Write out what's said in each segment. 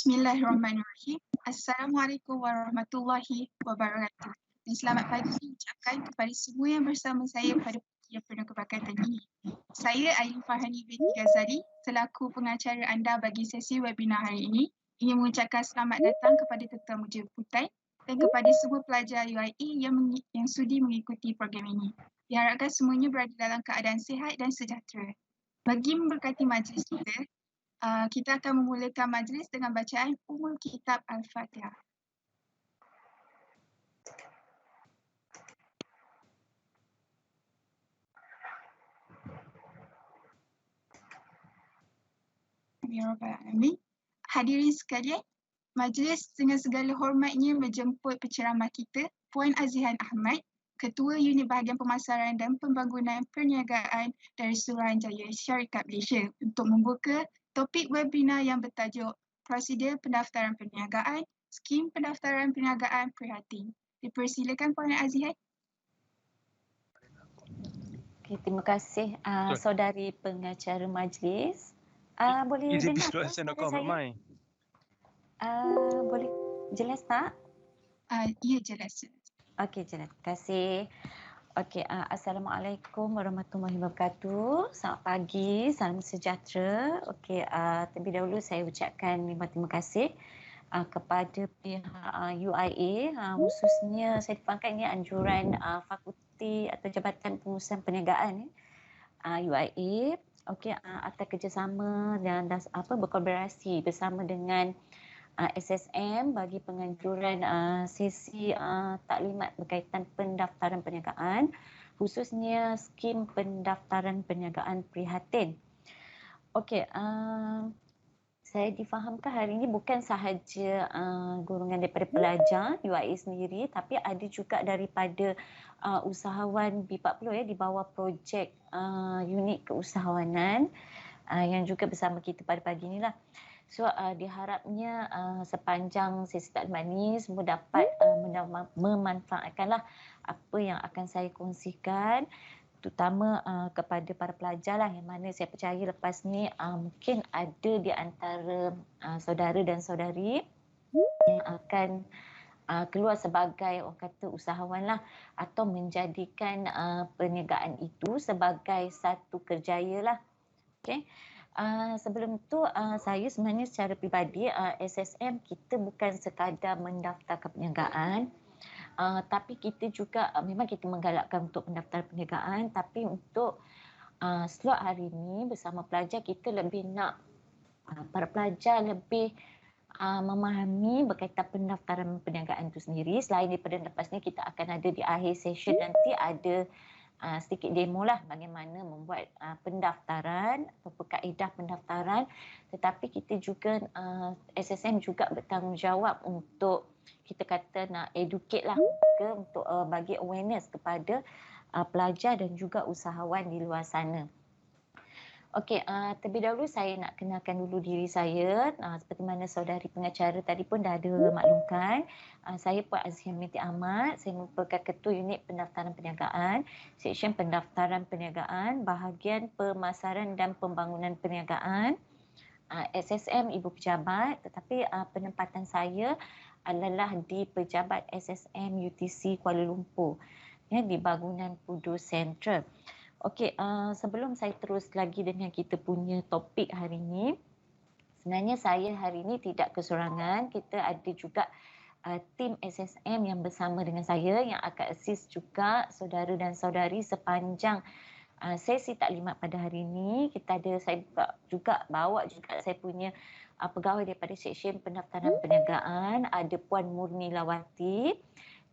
Bismillahirrahmanirrahim. Assalamualaikum warahmatullahi wabarakatuh. Dan selamat pagi diucapkan kepada semua yang bersama saya pada pagi yang penuh keberkatan ini. Saya Ain Farhani binti Ghazali, selaku pengacara anda bagi sesi webinar hari ini, ingin mengucapkan selamat datang kepada tetamu jemputan dan kepada semua pelajar UIA yang sudi mengikuti program ini. Diharapkan semuanya berada dalam keadaan sihat dan sejahtera. Bagi memberkati majlis kita, kita akan memulakan majlis dengan bacaan Ummul Kitab Al-Fatihah. Ya Rabbal Alamin. Hadirin sekalian, majlis dengan segala hormatnya menjemput penceramah kita, Puan Azihan Ahmad, Ketua Unit Bahagian Pemasaran dan Pembangunan Perniagaan dari Suruhanjaya Syarikat Malaysia untuk membuka topik webinar yang bertajuk Prosedur Pendaftaran Perniagaan, Skim Pendaftaran Perniagaan Prihatin. Dipersilakan Puan Azihan. Okay, terima kasih saudari pengacara majlis. Boleh Is it dengar tak discussion suara saya? Mai? Boleh jelas tak? Ya, jelas. Okey, jelas. Terima kasih. Okey, Assalamualaikum warahmatullahi wabarakatuh. Selamat pagi, salam sejahtera. Okey, terlebih dahulu saya ucapkan terima kasih kepada pihak UIA, khususnya saya dipanggil ini anjuran Fakulti atau Jabatan Pengurusan Perniagaan UIA. Okey, atas kerjasama dan berkolaborasi bersama dengan SSM bagi penganjuran sesi taklimat berkaitan pendaftaran perniagaan, khususnya skim pendaftaran perniagaan prihatin. Okey, saya difahamkan hari ini bukan sahaja golongan daripada pelajar UIA sendiri, tapi ada juga daripada usahawan B40 di bawah projek unit keusahawanan yang juga bersama kita pada pagi inilah. So diharapnya sepanjang sesi taklimat ini semua dapat memanfaatkanlah apa yang akan saya kongsikan, terutama kepada para pelajar lah, yang mana saya percaya lepas ni mungkin ada di antara saudara dan saudari yang akan keluar sebagai orang kata usahawan lah, atau menjadikan perniagaan itu sebagai satu kerjaya lah. Okay. Sebelum tu saya sebenarnya secara peribadi SSM kita bukan sekadar mendaftarkan perniagaan, tapi kita juga memang kita menggalakkan untuk pendaftaran perniagaan, tapi untuk slot hari ini bersama pelajar kita lebih nak para pelajar lebih memahami berkaitan pendaftaran perniagaan itu sendiri. Selain daripada lepas ni kita akan ada di akhir session nanti ada sedikit demo lah bagaimana membuat pendaftaran atau kaedah pendaftaran, tetapi kita juga SSM juga bertanggungjawab untuk kita kata nak educate lah untuk bagi awareness kepada pelajar dan juga usahawan di luar sana. Okey, terlebih dahulu saya nak kenalkan dulu diri saya. Seperti mana saudari pengacara tadi pun dah ada maklumkan. Saya Puan Azihan binti Ahmad. Saya merupakan Ketua Unit Pendaftaran Perniagaan, Seksyen Pendaftaran Perniagaan, Bahagian Pemasaran dan Pembangunan Perniagaan, SSM Ibu Pejabat. Tetapi penempatan saya adalah di Pejabat SSM UTC Kuala Lumpur, di bangunan Pudu Central. Okey, sebelum saya terus lagi dengan kita punya topik hari ini, sebenarnya saya hari ini tidak kesorangan. Kita ada juga tim SSM yang bersama dengan saya yang akan assist juga saudara dan saudari sepanjang sesi taklimat pada hari ini. Kita ada, saya juga bawa juga saya punya pegawai daripada Seksyen Pendaftaran Perniagaan, ada Puan Murni Lawati.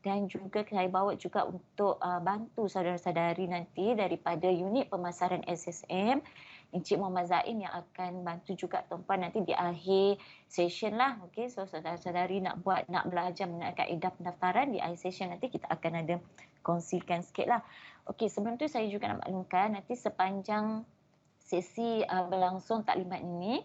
Dan juga saya bawa juga untuk bantu saudara-saudari nanti daripada unit pemasaran SSM, Encik Muhammad Zaim yang akan bantu juga tuan-puan nanti di akhir session lah. Okay, so saudara-saudari nak belajar mengenai kaedah pendaftaran, di akhir session nanti kita akan ada kongsikan sikit lah. Okay, sebelum tu saya juga nak maklumkan nanti sepanjang sesi berlangsung taklimat ini,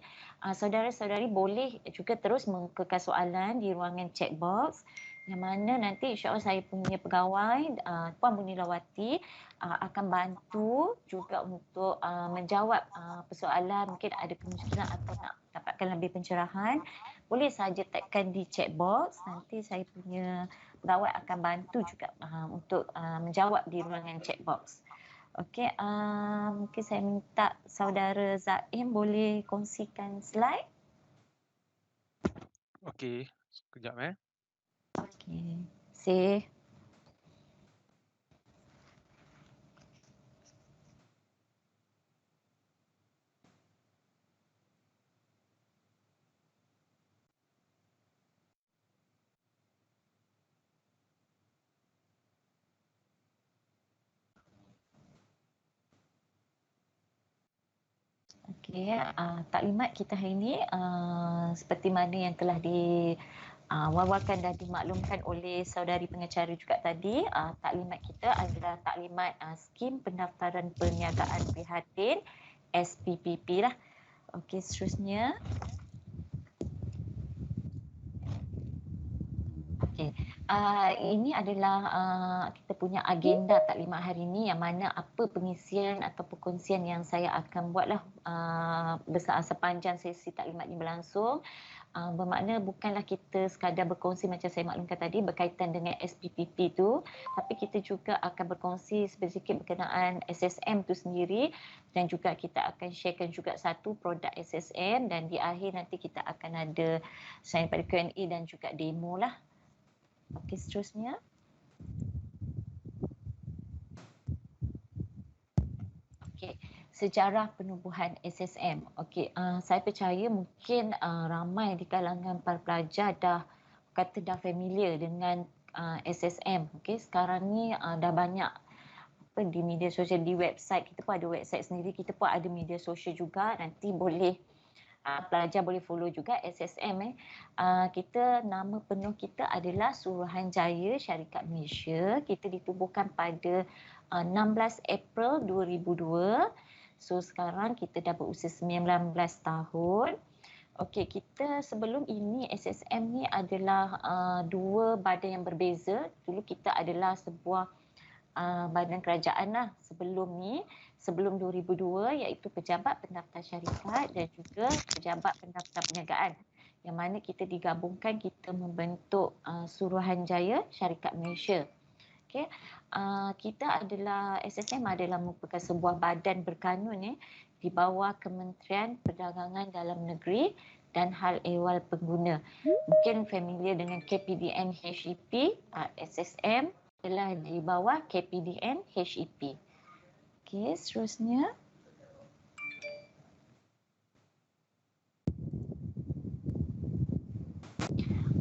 saudara-saudari boleh juga terus mengekalkan soalan di ruangan chat box, yang mana nanti insya-Allah saya punya pegawai Puan Murni Lawati akan bantu juga untuk menjawab persoalan, mungkin ada kemungkinan atau nak dapatkan lebih pencerahan, boleh saja tagkan di chat box. Nanti saya punya pegawai akan bantu juga untuk menjawab di ruangan chat box. Okey, mungkin saya minta saudara Zaim boleh kongsikan slide. Okey, sekejap Okey, see. Okey, taklimat kita hari ini seperti mana yang telah wawarkan dan dimaklumkan oleh saudari pengacara juga tadi, taklimat kita adalah taklimat skim pendaftaran perniagaan prihatin SPPP lah. Okey, seterusnya. Okey, ini adalah kita punya agenda taklimat hari ini, yang mana apa pengisian atau perkongsian yang saya akan buatlah sepanjang sesi taklimat ini berlangsung. Bermakna bukanlah kita sekadar berkongsi macam saya maklumkan tadi berkaitan dengan SPPP tu, tapi kita juga akan berkongsi sedikit berkenaan SSM tu sendiri, dan juga kita akan sharekan juga satu produk SSM, dan di akhir nanti kita akan ada selain pada Q&A dan juga demo lah. Okey, seterusnya. Okey, sejarah penubuhan SSM. Okey, saya percaya mungkin ramai di kalangan para pelajar dah familiar dengan SSM. Okey, sekarang ni dah banyak di media sosial, di website kita pun ada website sendiri, kita pun ada media sosial juga. Nanti boleh pelajar boleh follow juga SSM. Kita, nama penuh kita adalah Suruhanjaya Syarikat Malaysia. Kita ditubuhkan pada 16 April 2002. So sekarang kita dah berusia 19 tahun. Okey, kita sebelum ini SSM ni adalah dua badan yang berbeza. Dulu kita adalah sebuah badan kerajaan lah sebelum 2002, iaitu Pejabat Pendaftar Syarikat dan juga Pejabat Pendaftar Perniagaan, yang mana kita digabungkan, kita membentuk Suruhanjaya Syarikat Malaysia. Okay. SSM adalah merupakan sebuah badan berkanun di bawah Kementerian Perdagangan Dalam Negeri dan Hal Ehwal Pengguna. Mungkin familiar dengan KPDN HEP, SSM adalah di bawah KPDN HEP. Okey, seterusnya.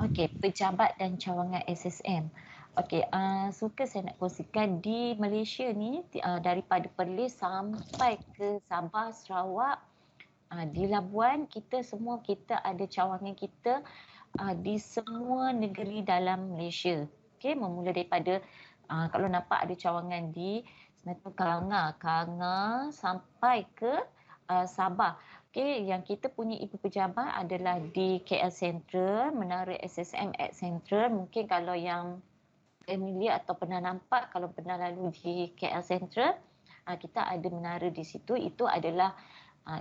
Okey, pejabat dan cawangan SSM. Okey, suka saya nak kongsikan di Malaysia ni, daripada Perlis sampai ke Sabah, Sarawak, di Labuan, kita ada cawangan kita di semua negeri dalam Malaysia. Okey, memula daripada kalau nampak ada cawangan di Kanga sampai ke Sabah. Okey, yang kita punya ibu pejabat adalah di KL Central, Menara SSM at Central. Mungkin kalau yang familiar atau pernah nampak, kalau pernah lalu di KL Central, kita ada menara di situ. Itu adalah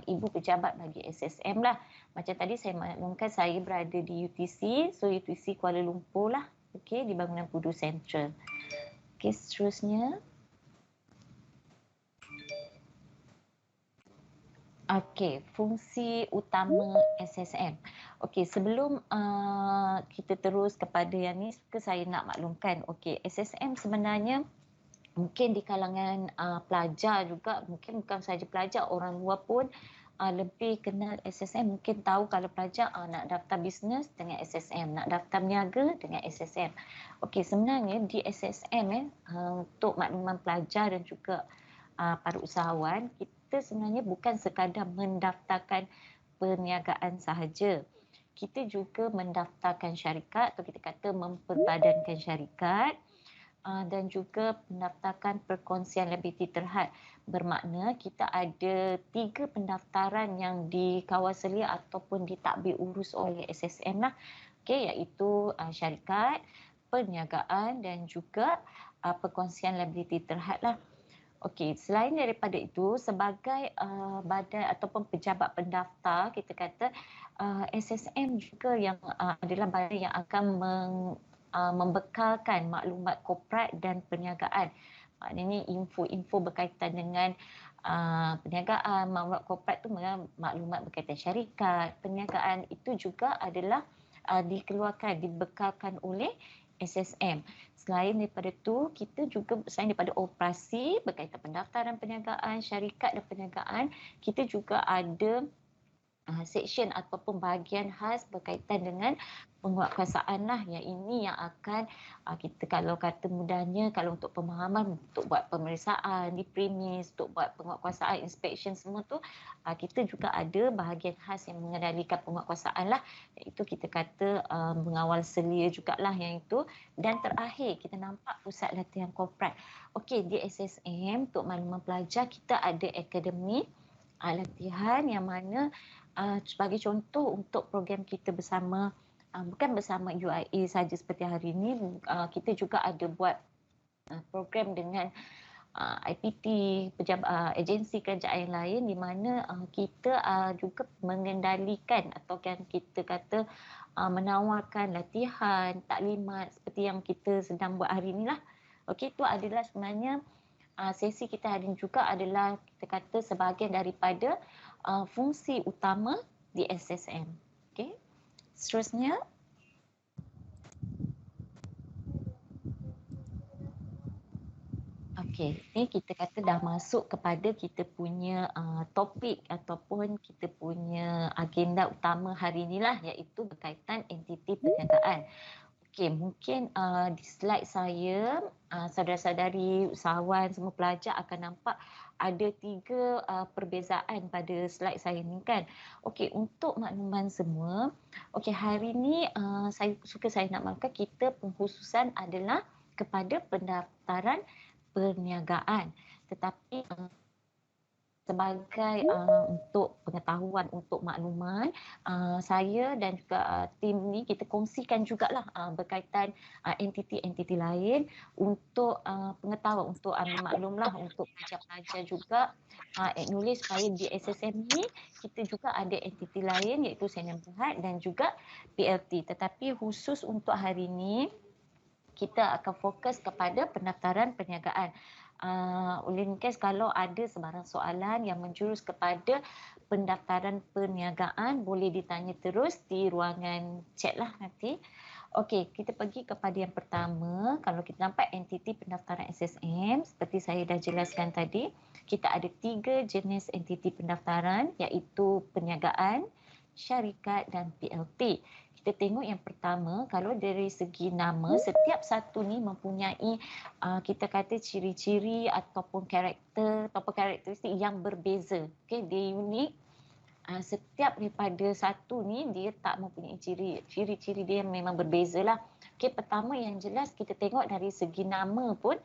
ibu pejabat bagi SSM lah. Macam tadi saya maklumkan saya berada di UTC, so UTC Kuala Lumpur lah. Okey, di bangunan Pudu Central. Okey, seterusnya. Okey, fungsi utama SSM. Okey, sebelum kita terus kepada yang ni, saya nak maklumkan. Okey, SSM sebenarnya mungkin di kalangan pelajar juga, mungkin bukan sahaja pelajar, orang luar pun lebih kenal SSM. Mungkin tahu kalau pelajar nak daftar bisnes dengan SSM, nak daftar niaga dengan SSM. Okey, sebenarnya di SSM untuk makluman pelajar dan juga para usahawan, kita sebenarnya bukan sekadar mendaftarkan perniagaan sahaja. Kita juga mendaftarkan syarikat, atau kita kata memperbadankan syarikat, dan juga mendaftarkan perkongsian liability terhad. Bermakna kita ada 3 pendaftaran yang dikawal selia ataupun ditadbir urus oleh SSM lah. Okay, iaitu syarikat, perniagaan dan juga perkongsian liability terhad lah. Okey, selain daripada itu, sebagai badan ataupun pejabat pendaftar, kita kata SSM juga yang adalah badan yang akan membekalkan maklumat korporat dan perniagaan. Maknanya info-info berkaitan dengan perniagaan, maklumat korporat tu maklumat berkaitan syarikat, perniagaan itu juga adalah dikeluarkan, dibekalkan oleh SSM. Selain daripada tu, kita juga selain daripada operasi berkaitan pendaftaran perniagaan, syarikat dan perniagaan, kita juga ada section ataupun bahagian khas berkaitan dengan penguatkuasaan lah, yang ini yang akan kita, kalau kata mudahnya, kalau untuk pemahaman, untuk buat pemeriksaan di premis, untuk buat penguatkuasaan, inspection semua tu, kita juga ada bahagian khas yang mengendalikan penguatkuasaan lah, iaitu kita kata mengawal selia jugalah yang itu. Dan terakhir kita nampak pusat latihan korporat. Okey, di SSM untuk makluman pelajar kita ada akademi latihan yang mana sebagai contoh untuk program kita bersama, bukan bersama UIA saja seperti hari ini, kita juga ada buat program dengan IPT, agensi kerajaan yang lain, di mana kita juga mengendalikan atau kan kita kata menawarkan latihan, taklimat seperti yang kita sedang buat hari ini lah. Okey, itu adalah sebenarnya sesi kita hari ini juga adalah kita kata sebahagian daripada fungsi utama di SSM. Okey. Seterusnya, okey, ni kita kata dah masuk kepada kita punya topik ataupun kita punya agenda utama hari inilah, iaitu berkaitan entiti perniagaan. Okey, mungkin di slide saya, saudara-saudari, usahawan, semua pelajar akan nampak ada 3 perbezaan pada slide saya ni kan. Okey, untuk makluman semua, okey, hari ni saya nak maklumkan kita pengkhususan adalah kepada pendaftaran perniagaan. Tetapi sebagai untuk pengetahuan, untuk makluman, saya dan juga tim ni kita kongsikan jugalah berkaitan entiti-entiti lain untuk pengetahuan, untuk ambil maklumlah untuk pelajar-pelajar juga acknowledge supaya di SSM ni kita juga ada entiti lain, iaitu Sdn Bhd dan juga PLT. Tetapi khusus untuk hari ini kita akan fokus kepada pendaftaran perniagaan. Oleh kerana kalau ada sebarang soalan yang menjurus kepada pendaftaran perniagaan, boleh ditanya terus di ruangan chat lah nanti. Okey, kita pergi kepada yang pertama. Kalau kita nampak entiti pendaftaran SSM, seperti saya dah jelaskan tadi, kita ada 3 jenis entiti pendaftaran, iaitu perniagaan, syarikat dan PLT. Kita tengok yang pertama, kalau dari segi nama, setiap satu ni mempunyai kita kata ciri-ciri ataupun karakter ataupun karakteristik yang berbeza. Okey, dia unik. Setiap daripada satu ni dia tak mempunyai ciri-ciri dia memang berbeza lah. Okey, pertama yang jelas kita tengok dari segi nama pun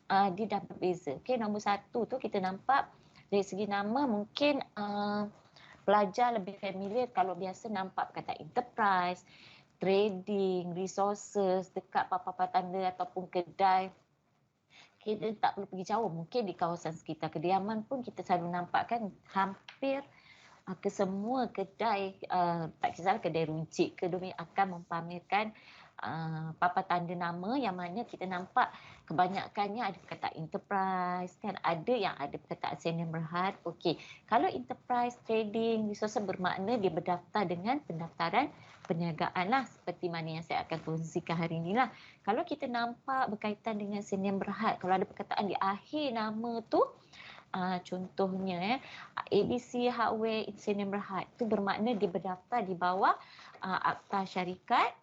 dia dah berbeza. Okey, nombor 1 tu kita nampak dari segi nama mungkin pelajar lebih familiar kalau biasa nampak kata enterprise, trading, resources dekat papan-papan tanda ataupun kedai. Kita tak perlu pergi jauh, mungkin di kawasan sekitar kediaman pun kita selalu nampak kan hampir ke semua kedai, tak kisahlah kedai runcit ke demi akan mempamerkan papan tanda nama yang mana kita nampak kebanyakannya ada perkataan enterprise kan, ada yang ada perkataan Sdn Bhd. Okey, kalau enterprise, trading, resources bermakna dia berdaftar dengan pendaftaran perniagaan lah, seperti mana yang saya akan kongsikan hari ini lah. Kalau kita nampak berkaitan dengan Sdn Bhd, kalau ada perkataan di akhir nama tu, contohnya ABC Hardware Sdn Bhd, itu bermakna dia berdaftar di bawah Akta Syarikat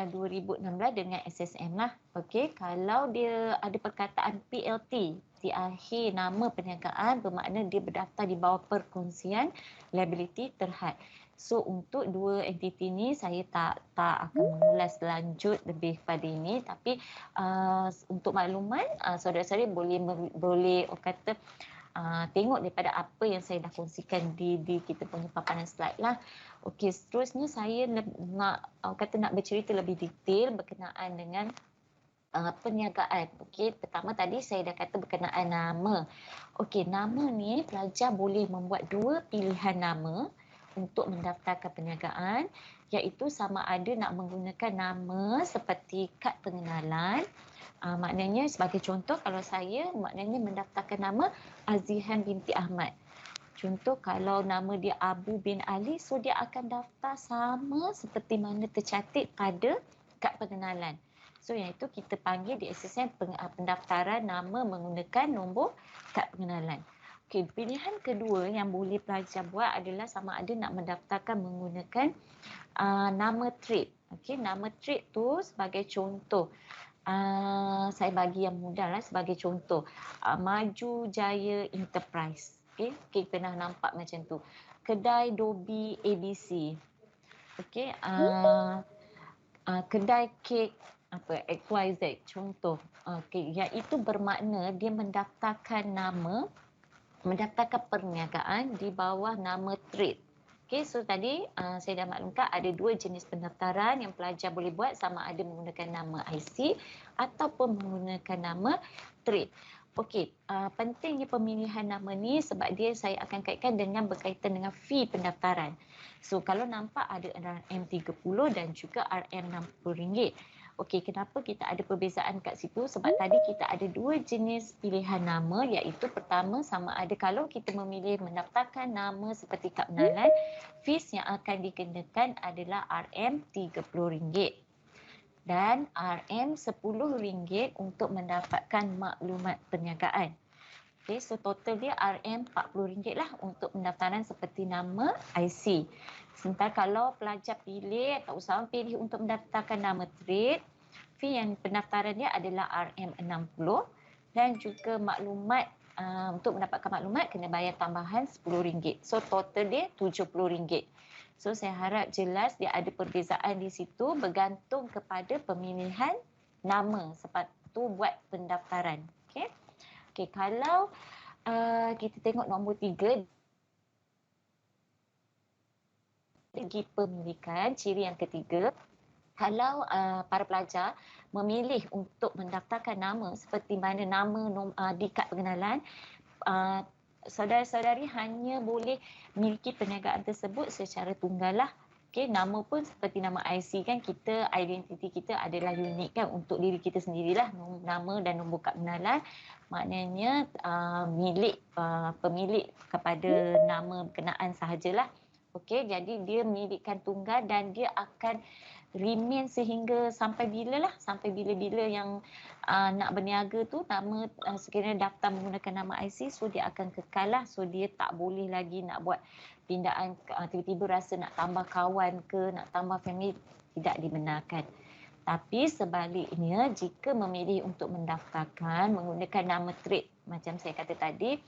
2016 dengan SSM lah. Okey, kalau dia ada perkataan PLT di akhir nama perniagaan, bermakna dia berdaftar di bawah Perkongsian Liability Terhad. So untuk 2 entiti ni saya tak akan mengulas lanjut lebih kepada ini, tapi untuk makluman saudara-saudari boleh kata tengok daripada apa yang saya dah kongsikan di kita punya paparan slide lah. Okey, seterusnya saya nak bercerita lebih detail berkenaan dengan perniagaan. Okey, pertama tadi saya dah kata berkenaan nama. Okey, nama ni pelajar boleh membuat dua pilihan nama untuk mendaftarkan perniagaan, iaitu sama ada nak menggunakan nama seperti kad pengenalan. Maknanya sebagai contoh, kalau saya maknanya mendaftarkan nama Azihan binti Ahmad. Contoh kalau nama dia Abu bin Ali, so dia akan daftar sama seperti mana tercantik pada kad pengenalan. So yang itu kita panggil di SSN pendaftaran nama menggunakan nombor kad pengenalan. Okey, pilihan kedua yang boleh pelajar buat adalah sama ada nak mendaftarkan menggunakan nama trade. Okey, nama trade tu sebagai contoh. Saya bagi yang mudah lah sebagai contoh. Maju Jaya Enterprise. Okey, kita pernah nampak macam tu. Kedai Dobi ABC. Okey, kedai kek XYZ contoh. Okey, iaitu bermakna dia mendaftarkan perniagaan di bawah nama trade. Okey, so tadi saya dah maklumkan ada dua jenis pendaftaran yang pelajar boleh buat, sama ada menggunakan nama IC ataupun menggunakan nama trade. Okey, pentingnya pemilihan nama ni sebab dia saya akan kaitkan dengan berkaitan dengan fee pendaftaran. So kalau nampak ada RM30 dan juga RM60. Okey, kenapa kita ada perbezaan kat situ? Sebab tadi kita ada dua jenis pilihan nama, iaitu pertama sama ada kalau kita memilih mendaftarkan nama seperti kad pengenalan, fees yang akan dikenakan adalah RM30 dan RM10 untuk mendapatkan maklumat perniagaan. Okey, so total dia RM40 lah untuk pendaftaran seperti nama IC. Sementara kalau pelajar pilih atau usahawan pilih untuk mendaftarkan nama trade, fee yang pendaftaran dia adalah RM60 dan juga maklumat untuk mendapatkan maklumat kena bayar tambahan RM10. So total dia RM70. So saya harap jelas dia ada perbezaan di situ bergantung kepada pemilihan nama sepatu buat pendaftaran. Okey. Okey, kalau kita tengok nombor 3, segi pemilikan, ciri yang ketiga, kalau para pelajar memilih untuk mendaftarkan nama seperti mana nama di kad pengenalan, saudara-saudari hanya boleh miliki perniagaan tersebut secara tunggal lah. Okey, nama pun seperti nama IC kan, kita identiti kita adalah unik kan untuk diri kita sendirilah, nama dan nombor kad pengenalan. Maknanya milik pemilik kepada nama berkenaan sahajalah. Okey, jadi dia milikkan tunggal dan dia akan remain sehingga sampai bila bila yang nak berniaga tu nama sekiranya daftar menggunakan nama IC, so dia akan kekal lah. So dia tak boleh lagi nak buat pindaan tiba-tiba rasa nak tambah kawan ke, nak tambah family, tidak dibenarkan. Tapi sebaliknya, jika memilih untuk mendaftarkan menggunakan nama trade macam saya kata tadi,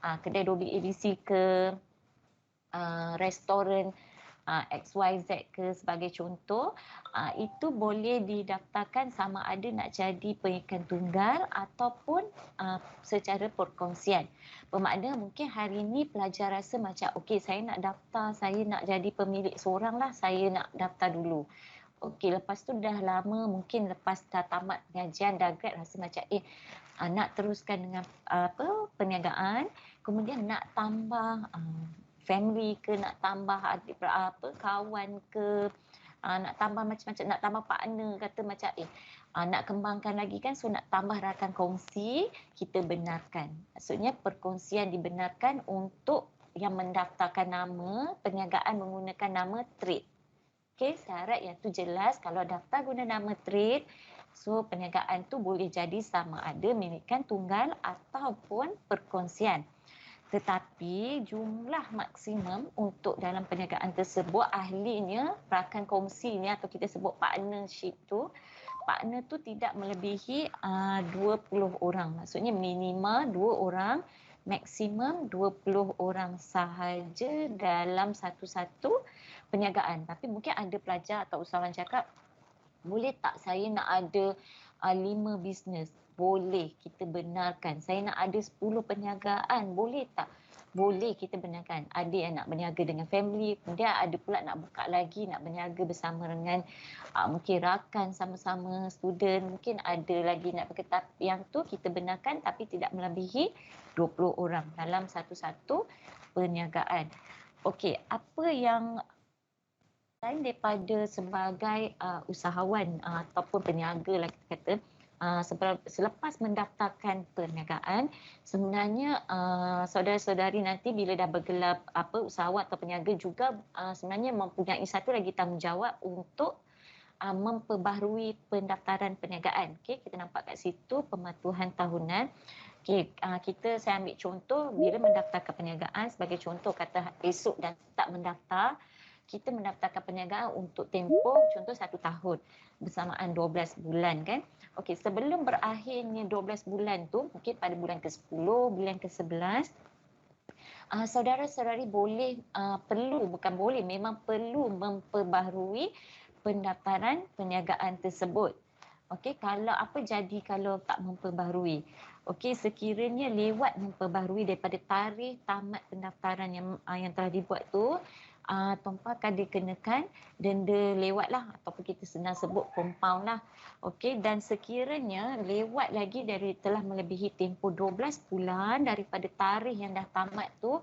kedai Dobi ABC ke, restoran XYZ ke sebagai contoh, itu boleh didaftarkan sama ada nak jadi pengikat tunggal ataupun secara perkongsian. Bermakna mungkin hari ini pelajar rasa macam okey, saya nak daftar, saya nak jadi pemilik seorang lah, saya nak daftar dulu. Okey, lepas tu dah lama, mungkin lepas dah tamat pengajian, dah grad, rasa macam nak teruskan dengan perniagaan, kemudian nak tambah family ke, nak tambah adik kawan ke, nak tambah macam-macam, nak tambah partner, kata macam nak kembangkan lagi kan, so nak tambah rakan kongsi, kita benarkan. Maksudnya perkongsian dibenarkan untuk yang mendaftarkan nama perniagaan menggunakan nama trade. Okey, syarat yang tu jelas, kalau daftar guna nama trade, so perniagaan tu boleh jadi sama ada milikkan tunggal ataupun perkongsian. Tetapi jumlah maksimum untuk dalam perniagaan tersebut, ahlinya rakan kongsinya atau kita sebut partnership tu, partner tu tidak melebihi 20 orang. Maksudnya minima 2 orang, maksimum 20 orang sahaja dalam satu-satu perniagaan. Tapi mungkin ada pelajar atau usahawan cakap, boleh tak saya nak ada 5 bisnes? Boleh, kita benarkan. Saya nak ada 10 perniagaan, boleh tak? boleh kita benarkan. Ada yang nak berniaga dengan family, kemudian ada pula nak buka lagi, nak berniaga bersama dengan mungkin rakan sama-sama student, mungkin ada lagi nak berketat. Yang tu kita benarkan tapi tidak melebihi 20 orang dalam satu-satu perniagaan. Okey, apa yang lain daripada sebagai usahawan ataupun peniaga lah kita kata, selepas mendaftarkan perniagaan, sebenarnya saudara-saudari nanti bila dah bergelar usahawan atau peniaga juga sebenarnya mempunyai satu lagi tanggungjawab untuk memperbaharui pendaftaran perniagaan. Okey, kita nampak kat situ pematuhan tahunan. Okey, saya ambil contoh bila mendaftarkan perniagaan, sebagai contoh kata esok dan tak mendaftar, kita mendaftarkan perniagaan untuk tempoh contoh 1 tahun bersamaan 12 bulan kan. Okey, sebelum berakhirnya 12 bulan tu, mungkin pada bulan ke-10, bulan ke-11, saudara-saudari boleh, memang perlu memperbaharui pendaftaran perniagaan tersebut. Okey, kalau apa jadi kalau tak memperbaharui? Okey, sekiranya lewat memperbaharui daripada tarikh tamat pendaftaran yang telah dibuat tu, tuan-puan akan dikenakan denda lewat lah, ataupun kita senang sebut compound lah. Okey, dan sekiranya lewat lagi dari telah melebihi tempoh 12 bulan daripada tarikh yang dah tamat tu,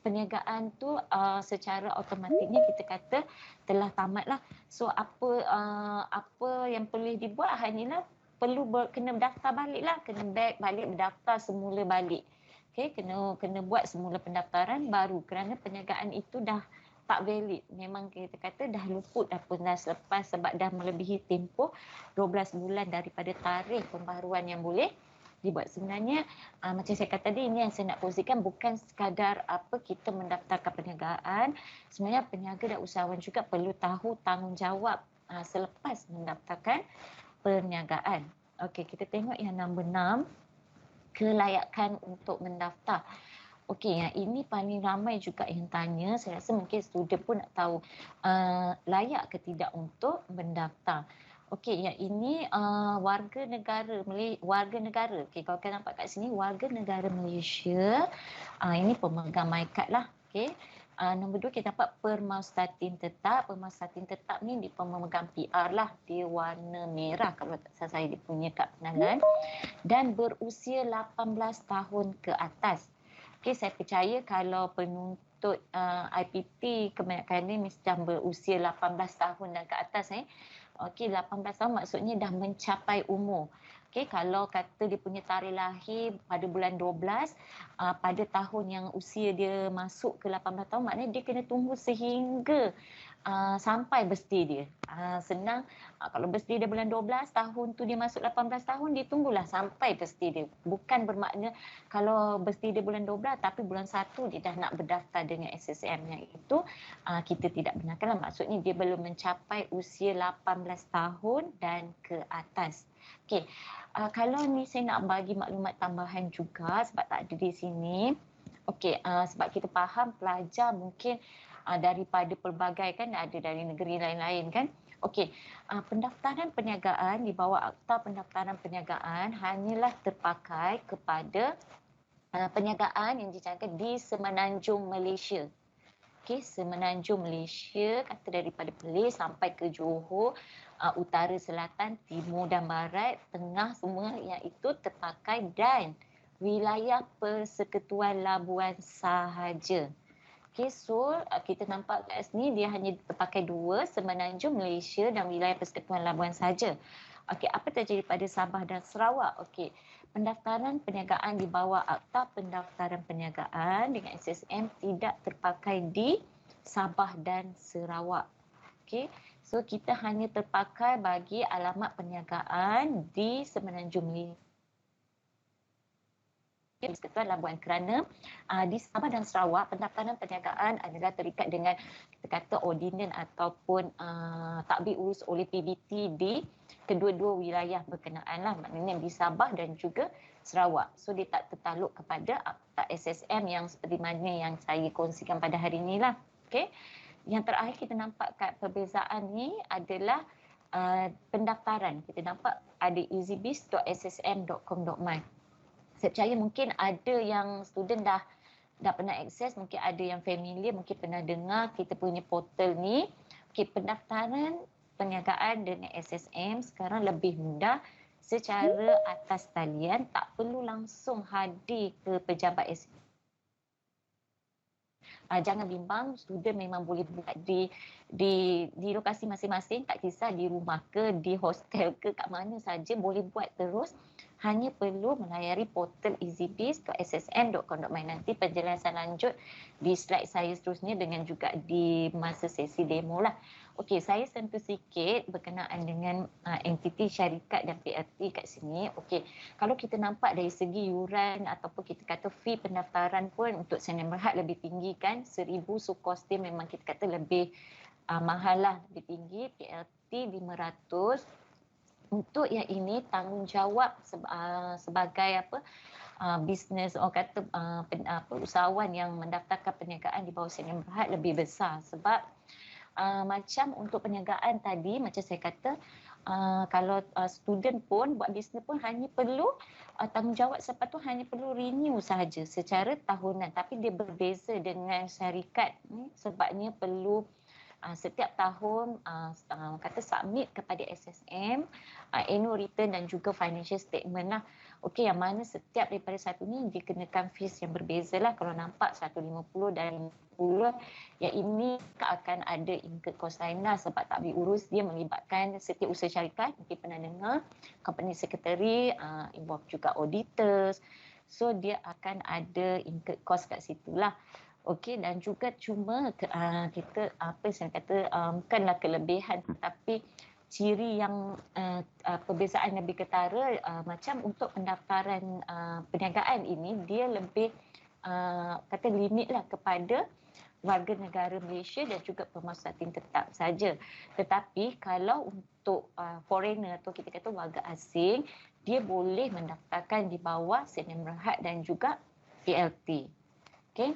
perniagaan tu secara automatiknya kita kata telah tamat lah. So apa yang perlu dibuat hanyalah perlu kena daftar balik lah, kena back balik, berdaftar semula balik. Okay, kena buat semula pendaftaran baru, kerana perniagaan itu dah tak valid. Memang kita kata dah luput dah selepas sebab dah melebihi tempoh 12 bulan daripada tarikh pembaharuan yang boleh dibuat. Sebenarnya macam saya kata tadi, ini yang saya nak kongsikan bukan sekadar kita mendaftarkan perniagaan. Sebenarnya peniaga dan usahawan juga perlu tahu tanggungjawab selepas mendaftarkan perniagaan. Okey, kita tengok yang nombor 6, kelayakan untuk mendaftar. Okey, yang ini paling ramai juga yang tanya. Saya rasa mungkin student pun nak tahu layak ke tidak untuk mendaftar. Okey, yang ini warga negara. Okey, kalau kalian nampak kat sini, warga negara Malaysia. Ini pemegang MyKad lah. Okey. Nombor 2 kita dapat permaustatin tetap. Permaustatin tetap ni di pemegang PR lah. Dia warna merah kalau tak salah saya, dia punya kad pengenalan. Dan berusia 18 tahun ke atas. Okey, saya percaya kalau penuntut IPT kebanyakan ni mesti dah berusia 18 tahun dan ke atas. Okey, 18 tahun maksudnya dah mencapai umur. Okey, kalau kata dia punya tarikh lahir pada bulan 12, pada tahun yang usia dia masuk ke 18 tahun, maknanya dia kena tunggu sehingga sampai birthday dia. Senang, kalau birthday dia bulan 12, tahun tu dia masuk 18 tahun, dia tunggulah sampai birthday dia. Bukan bermakna kalau birthday dia bulan 12 tapi bulan 1 dia dah nak berdaftar dengan SSM, yang itu kita tidak benarkanlah. Maksudnya dia belum mencapai usia 18 tahun dan ke atas. Okey, kalau ni saya nak bagi maklumat tambahan juga sebab tak ada di sini. Okey, sebab kita faham pelajar mungkin daripada pelbagai kan, ada dari negeri lain-lain kan. Okey, pendaftaran perniagaan di bawah Akta Pendaftaran Perniagaan hanyalah terpakai kepada perniagaan yang dijalankan di Semenanjung Malaysia. Okey, Semenanjung Malaysia, kata daripada Perlis sampai ke Johor, utara, selatan, timur dan barat, tengah, semua yang itu terpakai, dan wilayah Persekutuan Labuan sahaja. Okay, so kita nampak kat sini dia hanya terpakai 2, Semenanjung Malaysia dan wilayah Persekutuan Labuan saja. Okey, apa terjadi pada Sabah dan Sarawak? Okey, pendaftaran perniagaan di bawah Akta Pendaftaran Perniagaan dengan SSM tidak terpakai di Sabah dan Sarawak. Okey, so kita hanya terpakai bagi alamat perniagaan di Semenanjung Malaysia, Persekutuan Labuan, kerana di Sabah dan Sarawak pendaftaran perniagaan adalah terikat dengan kita kata ordinan ataupun takbir urus oleh PBT di kedua-dua wilayah berkenaan lah, maknanya di Sabah dan juga Sarawak. So dia tak tertaluk kepada Akta SSM yang seperti mana yang saya kongsikan pada hari ini lah. Okay. Yang terakhir kita nampak kat perbezaan ni adalah pendaftaran. Kita nampak ada easybiz.ssm.com.my. Saya percaya mungkin ada yang student dah dah pernah akses, mungkin ada yang familiar, mungkin pernah dengar kita punya portal ni. Okey, pendaftaran perniagaan dengan SSM sekarang lebih mudah secara atas talian, tak perlu langsung hadir ke pejabat SSM. Jangan bimbang, student memang boleh buat di lokasi masing-masing, tak kisah di rumah ke, di hostel ke, kat mana saja boleh buat terus. Hanya perlu melayari portal easybiz.ssm.com.my. Nanti penjelasan lanjut di slide saya seterusnya dengan juga di masa sesi demo lah. Okey, saya sentuh sikit berkenaan dengan entiti syarikat dan PLT kat sini. Okey, kalau kita nampak dari segi yuran ataupun kita kata fee pendaftaran pun untuk Sdn Bhd lebih tinggi kan, 1,000, so cost dia memang kita kata lebih mahal lah, lebih tinggi. PLT 500. Untuk yang ini tanggungjawab sebagai bisnes, orang kata usahawan yang mendaftarkan perniagaan di bawah Sdn Bhd lebih besar, sebab macam untuk perniagaan tadi, macam saya kata, kalau student pun buat bisnes pun hanya perlu tanggungjawab sepatu hanya perlu renew sahaja secara tahunan, tapi dia berbeza dengan syarikat ni sebabnya perlu setiap tahun kata submit kepada SSM annual return dan juga financial statement lah. Okey, yang mana setiap daripada satu ni dikenakan fees yang berbeza lah. Kalau nampak 150 dan 50, yang ini akan ada incurred cost lain lah sebab tak boleh urus, dia melibatkan setiap usaha syarikat. Mungkin pernah dengar company secretary, involve juga auditors, so dia akan ada incurred cost kat situ lah. Okey, dan juga cuma kita apa saya kata bukanlah kelebihan tapi ciri yang perbezaan lebih ketara, macam untuk pendaftaran perniagaan ini dia lebih kata limit lah kepada warga negara Malaysia dan juga pemerhati tetap saja. Tetapi kalau untuk foreigner atau kita kata warga asing, dia boleh mendaftarkan di bawah Sdn Bhd dan juga PLT. Okey.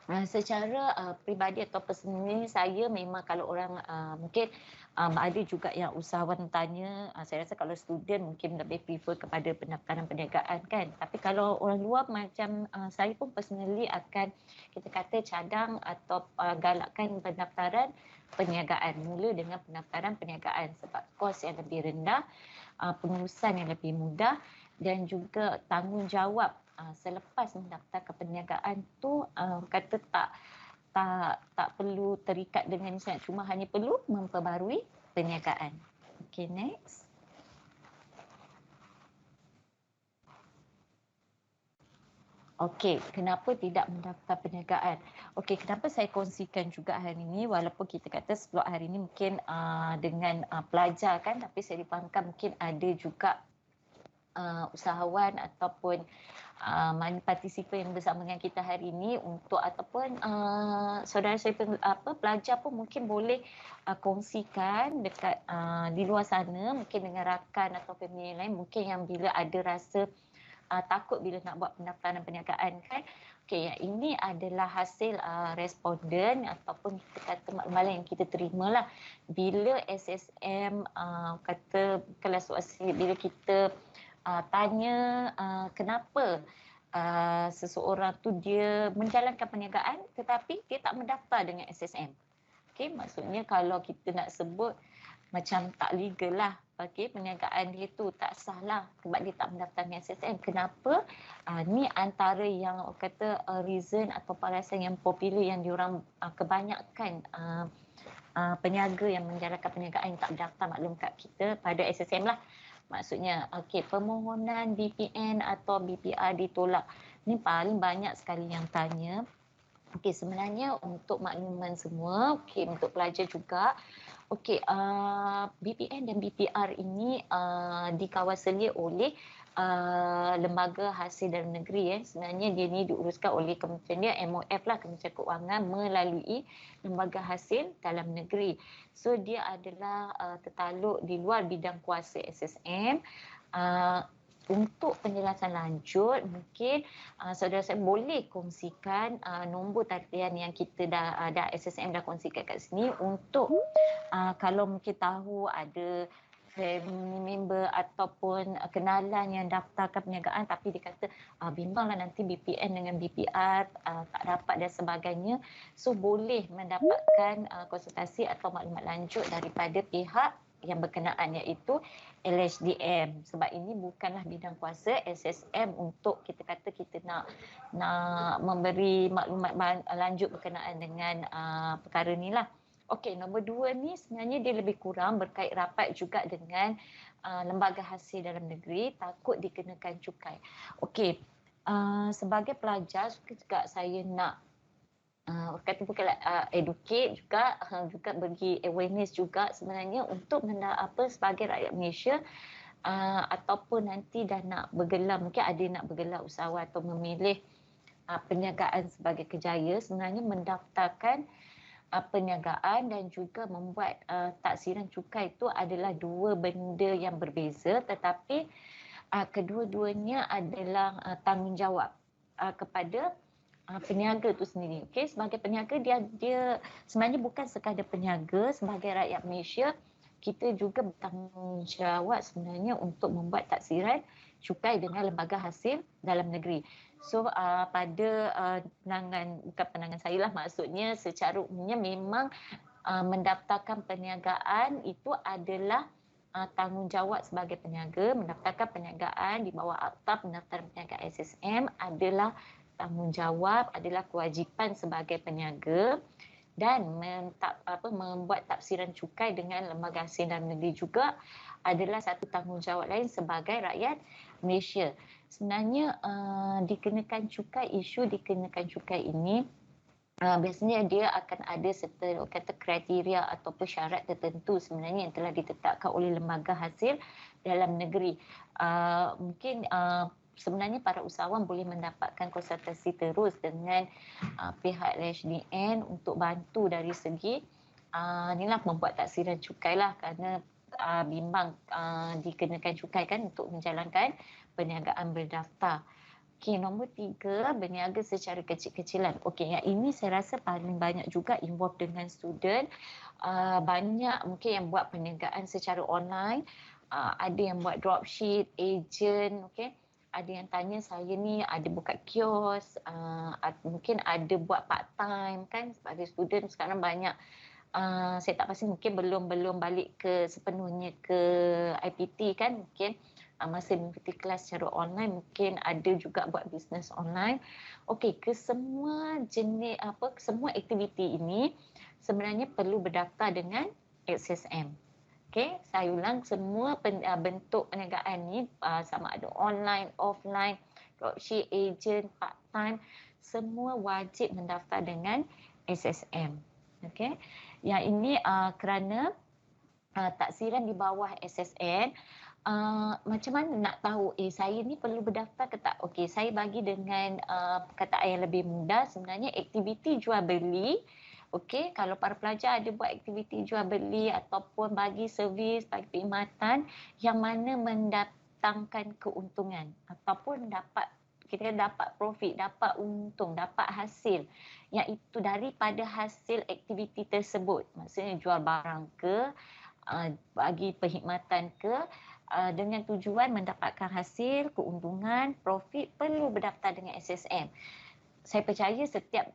Secara peribadi atau personally, saya memang kalau orang mungkin ada juga yang usahawan tanya, saya rasa kalau student mungkin lebih prefer kepada pendaftaran perniagaan kan. Tapi kalau orang luar macam saya pun personally akan kita kata cadang atau galakkan pendaftaran perniagaan. Mula dengan pendaftaran perniagaan sebab kos yang lebih rendah, pengurusan yang lebih mudah dan juga tanggungjawab selepas mendaftar ke perniagaan tu kata tak perlu terikat dengan sangat, cuma hanya perlu memperbarui perniagaan. Okay, next. Okey, kenapa tidak mendaftar perniagaan? Okey, kenapa saya kongsikan juga hari ini, walaupun kita kata sebelum hari ini mungkin dengan pelajar kan, tapi saya difahamkan mungkin ada juga usahawan ataupun mana partisipan yang bersama dengan kita hari ini untuk ataupun saudara saya pelajar pun mungkin boleh kongsikan dekat di luar sana mungkin dengan rakan atau family lain mungkin yang bila ada rasa takut bila nak buat pendaftaran perniagaan kan. Okey, yang ini adalah hasil responden ataupun kita kata makluman yang kita terima lah bila SSM kata kelas suasi bila kita tanya kenapa seseorang tu dia menjalankan perniagaan tetapi dia tak mendaftar dengan SSM. Okey, maksudnya kalau kita nak sebut macam tak legal lah. Okey, perniagaan dia tu tak sah lah sebab dia tak mendaftar dengan SSM. Kenapa? Ni antara yang kata reason atau alasan yang popular yang diorang kebanyakan peniaga yang menjalankan perniagaan yang tak berdaftar maklum kat kita pada SSM lah. Maksudnya, okey, permohonan BPN atau BPR ditolak. Ni paling banyak sekali yang tanya. Okey, sebenarnya untuk makluman semua, okey, untuk pelajar juga, okey, BPN dan BPR ini dikawasalia oleh lembaga hasil dalam negeri. Sebenarnya dia ni diuruskan oleh kementerian dia, MOF lah, Kementerian Kewangan melalui lembaga hasil dalam negeri. So dia adalah tertaluk di luar bidang kuasa SSM. Untuk penjelasan lanjut, mungkin saudara saya boleh kongsikan nombor talian yang kita dah SSM dah kongsikan kat sini untuk kalau mungkin tahu ada family member ataupun kenalan yang daftarkan perniagaan tapi dia kata bimbanglah nanti BPN dengan BPR tak dapat dan sebagainya. So boleh mendapatkan konsultasi atau maklumat lanjut daripada pihak yang berkenaan iaitu LHDM. Sebab ini bukanlah bidang kuasa SSM untuk kita kata kita nak memberi maklumat lanjut berkenaan dengan perkara ni lah. Okey, nombor 2 ni sebenarnya dia lebih kurang berkait rapat juga dengan lembaga hasil dalam negeri, takut dikenakan cukai. Okey, sebagai pelajar juga saya nak kata bukanlah educate juga bagi awareness juga sebenarnya untuk sebagai rakyat Malaysia ataupun nanti dah nak bergelar, mungkin ada nak bergelar usahawan atau memilih perniagaan sebagai kerjaya, sebenarnya mendaftarkan perniagaan dan juga membuat taksiran cukai itu adalah dua benda yang berbeza, tetapi kedua-duanya adalah tanggungjawab kepada peniaga itu sendiri. Okey, sebagai peniaga dia sebenarnya bukan sekadar peniaga, sebagai rakyat Malaysia kita juga bertanggungjawab sebenarnya untuk membuat taksiran cukai dengan lembaga hasil dalam negeri. So pada bukan pandangan saya lah, maksudnya secara umumnya memang mendaftarkan perniagaan itu adalah tanggungjawab sebagai peniaga. Mendaftarkan perniagaan di bawah Akta Pendaftaran Perniagaan SSM adalah tanggungjawab, adalah kewajipan sebagai peniaga, dan membuat taksiran cukai dengan lembaga hasil dalam negeri juga adalah satu tanggungjawab lain sebagai rakyat Malaysia. Sebenarnya dikenakan cukai, isu dikenakan cukai ini biasanya dia akan ada serta kata kriteria ataupun syarat tertentu sebenarnya yang telah ditetapkan oleh lembaga hasil dalam negeri. Mungkin sebenarnya para usahawan boleh mendapatkan konsultasi terus dengan pihak LHDN untuk bantu dari segi inilah membuat taksiran cukai lah, kerana bimbang dikenakan cukai kan untuk menjalankan perniagaan berdaftar. Okey, nombor 3, berniaga secara kecil-kecilan. Okey, yang ini saya rasa paling banyak juga involve dengan student. Banyak mungkin yang buat perniagaan secara online, ada yang buat dropship, agent, okey. Ada yang tanya saya ni ada buka kios, mungkin ada buat part time kan, sebagai student sekarang banyak. Saya tak pasti, mungkin belum balik ke sepenuhnya ke IPT kan, mungkin masih mengikuti kelas secara online, mungkin ada juga buat bisnes online. Okey, semua jenis semua aktiviti ini sebenarnya perlu berdaftar dengan SSM. Okey, saya ulang, semua bentuk perniagaan ni sama ada online, offline, dropship, agent, part time, semua wajib mendaftar dengan SSM. Okey, yang ini kerana taksiran di bawah SSN, macam mana nak tahu saya ni perlu berdaftar ke tak? Okey, saya bagi dengan perkataan yang lebih mudah, sebenarnya aktiviti jual beli. Okey, kalau para pelajar ada buat aktiviti jual beli ataupun bagi servis, bagi perkhidmatan yang mana mendatangkan keuntungan ataupun kita dapat profit, dapat untung, dapat hasil, iaitu daripada hasil aktiviti tersebut. Maksudnya jual barang ke, bagi perkhidmatan ke, dengan tujuan mendapatkan hasil, keuntungan, profit, perlu berdaftar dengan SSM. Saya percaya setiap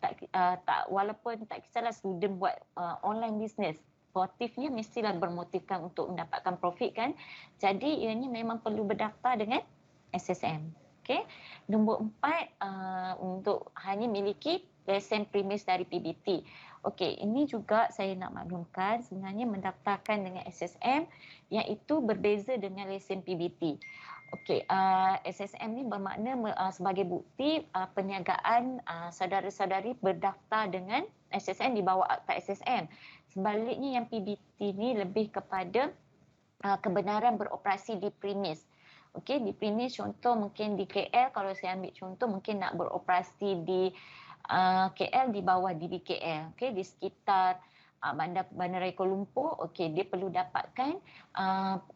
walaupun tak kisahlah student buat online business, motifnya mestilah bermotifkan untuk mendapatkan profit kan. Jadi ianya memang perlu berdaftar dengan SSM. Okey. Nombor 4, untuk hanya miliki lesen premis dari PBT. Okey, ini juga saya nak maklumkan, sebenarnya mendaftarkan dengan SSM iaitu berbeza dengan lesen PBT. Okey, SSM ni bermakna sebagai bukti perniagaan saudara-saudari berdaftar dengan SSM di bawah Akta SSM. Sebaliknya yang PBT ni lebih kepada kebenaran beroperasi di premis. Okey, di premis contoh mungkin di KL, kalau saya ambil contoh mungkin nak beroperasi di KL di bawah DBKL, okey, di sekitar Bandaraya Kuala Lumpur, okey, dia perlu dapatkan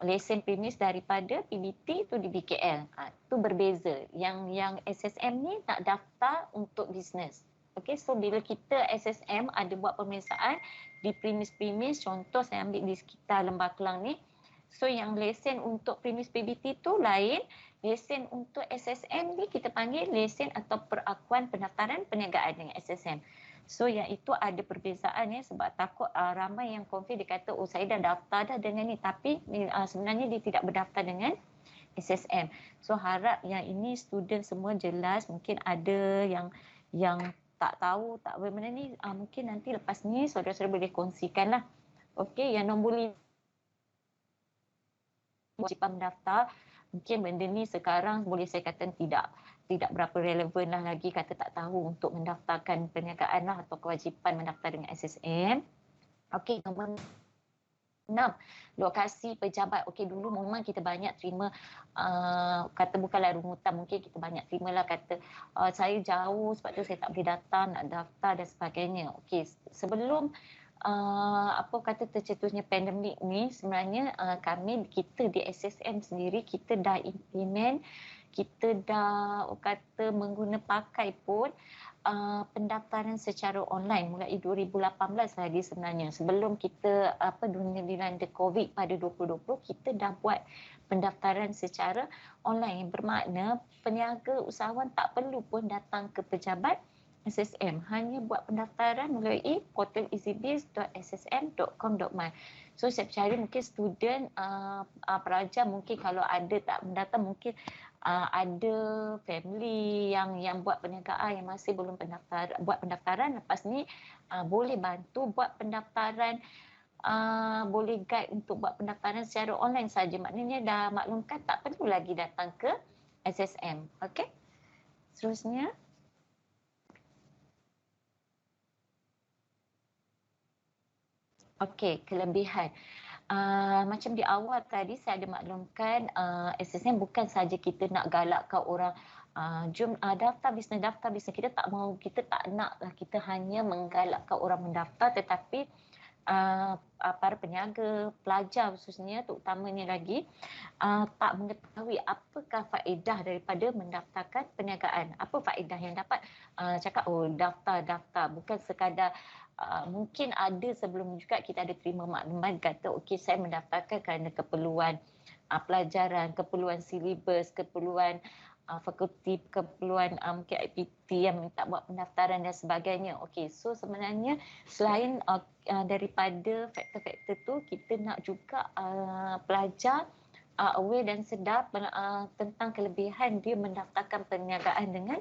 lesen premis daripada PBT tu di BKL. Itu berbeza. Yang SSM ni nak daftar untuk bisnes. Okey, so bila kita SSM ada buat pemeriksaan di premis-premis, contoh saya ambil di sekitar Lembah Kelang ni, So yang lesen untuk premis PBT tu lain, lesen untuk SSM ni kita panggil lesen atau perakuan pendaftaran perniagaan dengan SSM. So yang itu ada perbezaan ya, sebab takut ramai yang confuse, dia kata oh saya dah daftar dah dengan ni, tapi sebenarnya dia tidak berdaftar dengan SSM. So harap yang ini student semua jelas. Mungkin ada yang tak tahu tak benda ni, mungkin nanti lepas ni saudara-saudara boleh kongsikan lah. Okey, yang nombor 5 kewajipan mendaftar, mungkin benda ni sekarang boleh saya kata tidak berapa relevan lah lagi, kata tak tahu untuk mendaftarkan perniagaan lah atau kewajipan mendaftar dengan SSM. Okey, nombor 6, lokasi pejabat. Okey, dulu memang kita banyak terima, kata bukanlah rungutan, mungkin kita banyak terima lah kata saya jauh sebab tu saya tak boleh datang, nak daftar dan sebagainya. Okey, sebelum tercetusnya pandemik ni, sebenarnya kita di SSM sendiri, kita dah implement, kita dah mengguna pakai pun pendaftaran secara online mulai 2018 lagi sebenarnya. Sebelum kita dunia dilanda COVID pada 2020, kita dah buat pendaftaran secara online, bermakna peniaga usahawan tak perlu pun datang ke pejabat SSM, hanya buat pendaftaran melalui portal easybiz.ssm.com.my. So setiap hari mungkin student pelajar mungkin kalau ada tak mendaftar, mungkin ada family yang buat perniagaan yang masih belum buat pendaftaran, lepas ni boleh bantu buat pendaftaran, boleh guide untuk buat pendaftaran secara online saja. Maknanya dah maklumkan tak perlu lagi datang ke SSM. Okey. Seterusnya, okey, kelebihan. Macam di awal tadi saya ada maklumkan, SSM bukan saja kita nak galakkan orang jom daftar bisnes. Kita tak mahu, kita tak nak lah, kita hanya menggalakkan orang mendaftar, tetapi para peniaga, pelajar khususnya, terutamanya lagi, tak mengetahui apakah faedah daripada mendaftarkan perniagaan. Apa faedah yang dapat? Cakap oh daftar, bukan sekadar mungkin ada sebelum juga kita ada terima maklumat kata okey saya mendaftarkan kerana keperluan pelajaran, keperluan silibus, keperluan fakulti, keperluan mungkin IPT yang minta buat pendaftaran dan sebagainya. Okey, so sebenarnya selain daripada faktor-faktor tu, kita nak juga pelajar aware dan sedar tentang kelebihan dia mendaftarkan perniagaan dengan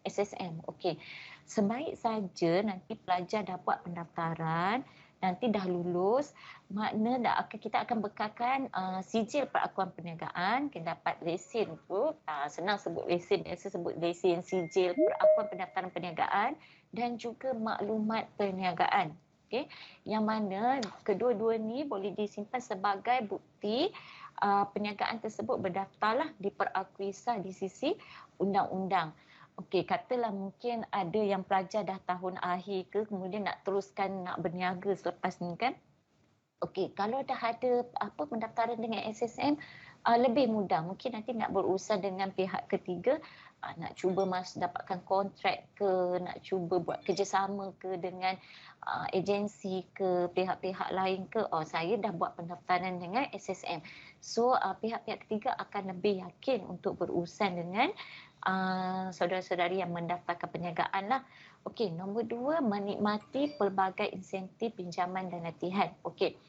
SSM. Okey, sebaik saja nanti pelajar dah buat pendaftaran, nanti dah lulus, makna kita akan bekalkan sijil perakuan perniagaan, kita dapat lesen tu, senang sebut lesen, biasa sebut lesen, sijil perakuan pendaftaran perniagaan dan juga maklumat perniagaan. Okey, yang mana kedua-dua ni boleh disimpan sebagai bukti perniagaan tersebut berdaftarlah diperakui sah di sisi undang-undang. Okey, katalah mungkin ada yang pelajar dah tahun akhir ke, kemudian nak teruskan nak berniaga selepas ni kan. Okey, kalau dah ada pendaftaran dengan SSM, lebih mudah. Mungkin nanti nak berurusan dengan pihak ketiga, nak cuba dapatkan kontrak ke, nak cuba buat kerjasama ke dengan agensi ke, pihak-pihak lain ke. Oh, saya dah buat pendaftaran dengan SSM. So, pihak-pihak ketiga akan lebih yakin untuk berurusan dengan saudara-saudari yang mendaftarkan perniagaan lah. Okey, nombor 2, menikmati pelbagai insentif pinjaman dan latihan. Okey,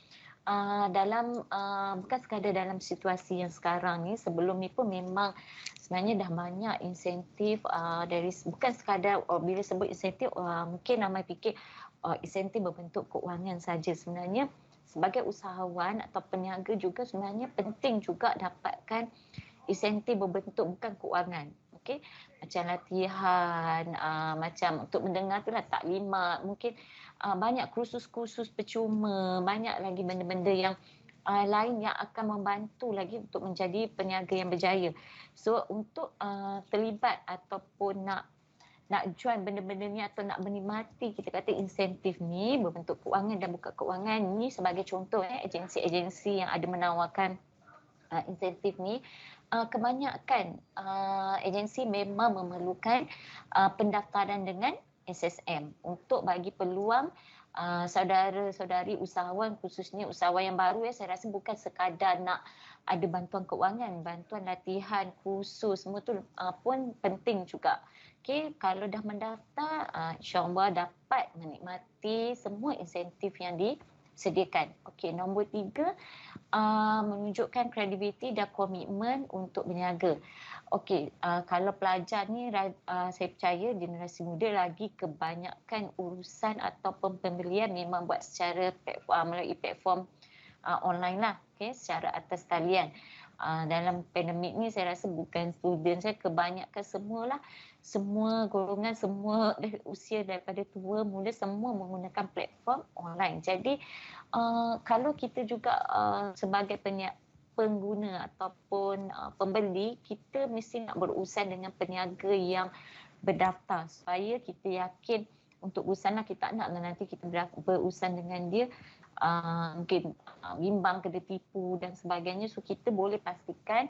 bukan sekadar dalam situasi yang sekarang ni, sebelum ni pun memang sebenarnya dah banyak insentif bukan sekadar bila sebut insentif mungkin ramai fikir insentif berbentuk keuangan saja. Sebenarnya sebagai usahawan atau peniaga juga sebenarnya penting juga dapatkan insentif berbentuk bukan keuangan. Okey, macam latihan, macam untuk mendengar tu lah taklimat, mungkin banyak kursus-kursus percuma, banyak lagi benda-benda yang lain yang akan membantu lagi untuk menjadi peniaga yang berjaya. So untuk terlibat ataupun nak join benda-benda ni atau nak menikmati kita kata insentif ni berbentuk keuangan dan bukan keuangan ni, sebagai contoh agensi-agensi yang ada menawarkan insentif ni, kebanyakan agensi memang memerlukan pendaftaran dengan SSM untuk bagi peluang saudara-saudari usahawan, khususnya usahawan yang baru ya, saya rasa bukan sekadar nak ada bantuan keuangan, bantuan latihan khusus, semua tu pun penting juga. Okey, kalau dah mendaftar, insya-Allah dapat menikmati semua insentif yang disediakan. Okey, nombor 3, menunjukkan kredibiliti dan komitmen untuk berniaga. Okey, kalau pelajar ni saya percaya generasi muda lagi kebanyakan urusan ataupun pembelian memang buat secara melalui platform online lah, okey, secara atas talian. Dalam pandemik ni saya rasa bukan student saya, kebanyakan semualah, semua golongan, semua usia daripada tua muda semua menggunakan platform online. Jadi kalau kita juga sebagai pengguna ataupun pembeli, kita mesti nak berurusan dengan peniaga yang berdaftar supaya kita yakin untuk urusan lah, kita tak nak nanti kita berurusan dengan dia mungkin bimbang, kena tipu dan sebagainya. So kita boleh pastikan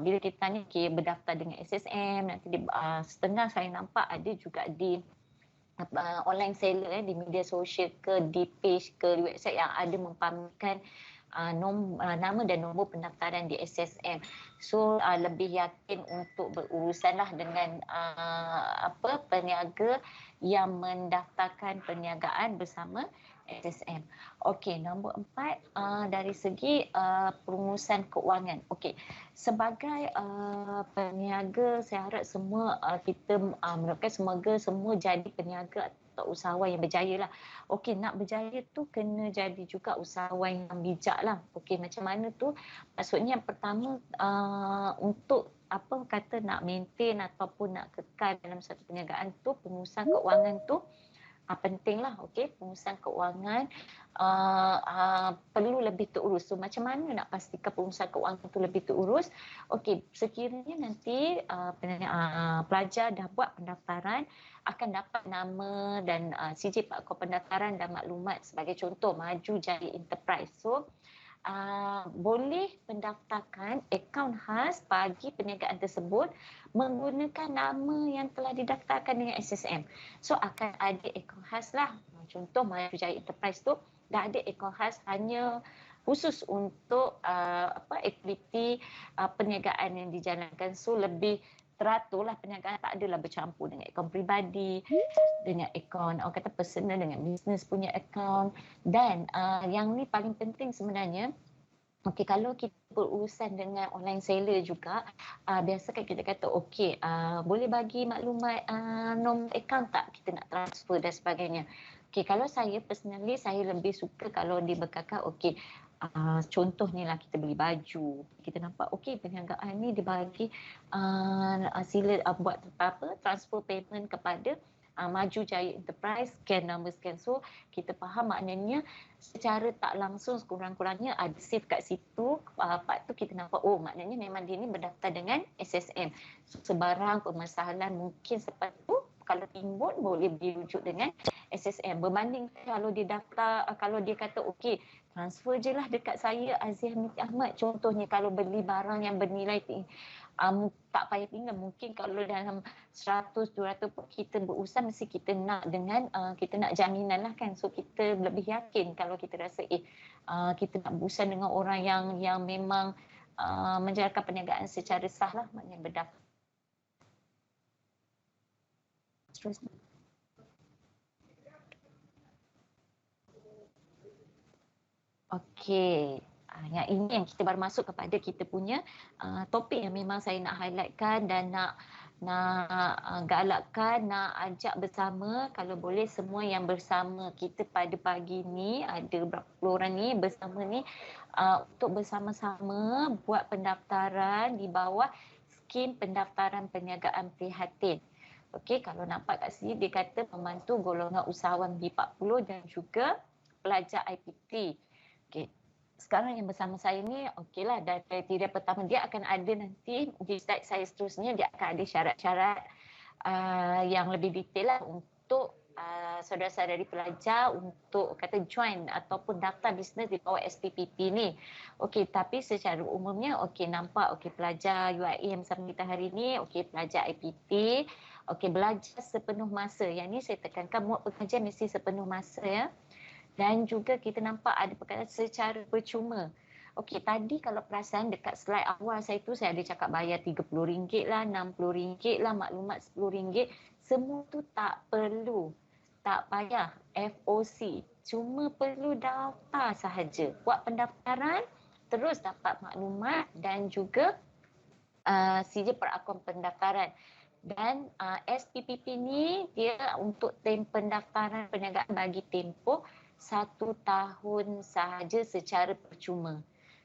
bila kita tanya berdaftar dengan SSM, nanti dia, setengah saya nampak ada juga di online seller di media sosial ke di page ke di website yang ada mempamerkan nama dan nombor pendaftaran di SSM. So lebih yakin untuk berurusan lah dengan peniaga yang mendaftarkan perniagaan bersama SSM. Okey, nombor 4 dari segi pengurusan keuangan. Okey, sebagai peniaga saya harap semua kita mendoakan semoga semua jadi peniaga atau usahawan yang berjaya lah. Okey, nak berjaya tu kena jadi juga usahawan yang bijak lah. Okey, macam mana tu? Maksudnya yang pertama untuk nak maintain ataupun nak kekal dalam satu perniagaan tu, pengurusan keuangan tu pentinglah. Okey, pengurusan keuangan perlu lebih terurus. So macam mana nak pastikan pengurusan keuangan tu lebih terurus? Okey, sekiranya nanti pelajar dah buat pendaftaran, akan dapat nama dan CJ Pak pendaftaran dan maklumat, sebagai contoh Maju Jaya Enterprise. So boleh pendaftarkan akaun khas bagi perniagaan tersebut menggunakan nama yang telah didaftarkan dengan SSM. So akan ada akaun khas lah. Contoh Maju Jaya Enterprise tu dah ada akaun khas hanya khusus untuk aktiviti perniagaan yang dijalankan. So lebih teratur lah perniagaan, tak adalah bercampur dengan akaun peribadi, dengan akaun orang kata personal, dengan bisnes punya akaun. Dan yang ni paling penting sebenarnya. Okey, kalau kita berurusan dengan online seller juga, biasa kan kita kata okey, boleh bagi maklumat nombor akaun tak, kita nak transfer dan sebagainya. Okey, kalau saya personally, saya lebih suka kalau dibekalkan okey, contoh ni lah, kita beli baju, kita nampak okey perniagaan ni dia bagi sila buat transfer payment kepada Maju Jaya Enterprise, scan number scan. So kita faham maknanya secara tak langsung sekurang-kurangnya ada save kat situ. Part tu kita nampak maknanya memang dia ni berdaftar dengan SSM. So, sebarang permasalahan mungkin seperti tu kalau timbul boleh dirujuk dengan SSM. Berbanding kalau dia daftar, kalau dia kata okey transfer je lah dekat saya Aziz Ahmad, contohnya kalau beli barang yang bernilai tak payah tinggal, mungkin kalau dalam 100-200 kita berusaha mesti kita nak dengan kita nak jaminan lah kan. So kita lebih yakin kalau kita rasa kita nak berusaha dengan orang yang memang menjalankan perniagaan secara sah lah, maknanya berdaftar. Terus. Okey. Yang ini yang kita baru masuk kepada kita punya topik yang memang saya nak highlightkan dan nak galakkan, nak ajak bersama, kalau boleh semua yang bersama kita pada pagi ni, ada berapa puluh orang ni bersama ni, untuk bersama-sama buat pendaftaran di bawah skim pendaftaran perniagaan prihatin. Okey, kalau nampak kat sini dia kata membantu golongan usahawan B40 dan juga pelajar IPT. Okey. Sekarang yang bersama saya ni, okeylah, dari kriteria pertama dia akan ada nanti di slide saya seterusnya, dia akan ada syarat-syarat yang lebih detail lah untuk saudara-saudari pelajar untuk kata join ataupun daftar bisnes di bawah SPPP ni. Okey, tapi secara umumnya okey, nampak okey pelajar UIA yang bersama kita hari ni, okey pelajar IPT, Okey, belajar sepenuh masa. Yang ni saya tekankan mod pengajian mesti sepenuh masa ya. Dan juga kita nampak ada perkataan secara percuma. Okey, tadi kalau perasan dekat slide awal saya tu saya ada cakap bayar RM30 lah, RM60 lah, maklumat RM10. Semua tu tak perlu. Tak payah FOC. Cuma perlu daftar sahaja. Buat pendaftaran, terus dapat maklumat dan juga sijil perakon pendaftaran. Dan SPPP ni dia untuk pendaftaran perniagaan bagi tempoh 1 tahun sahaja secara percuma.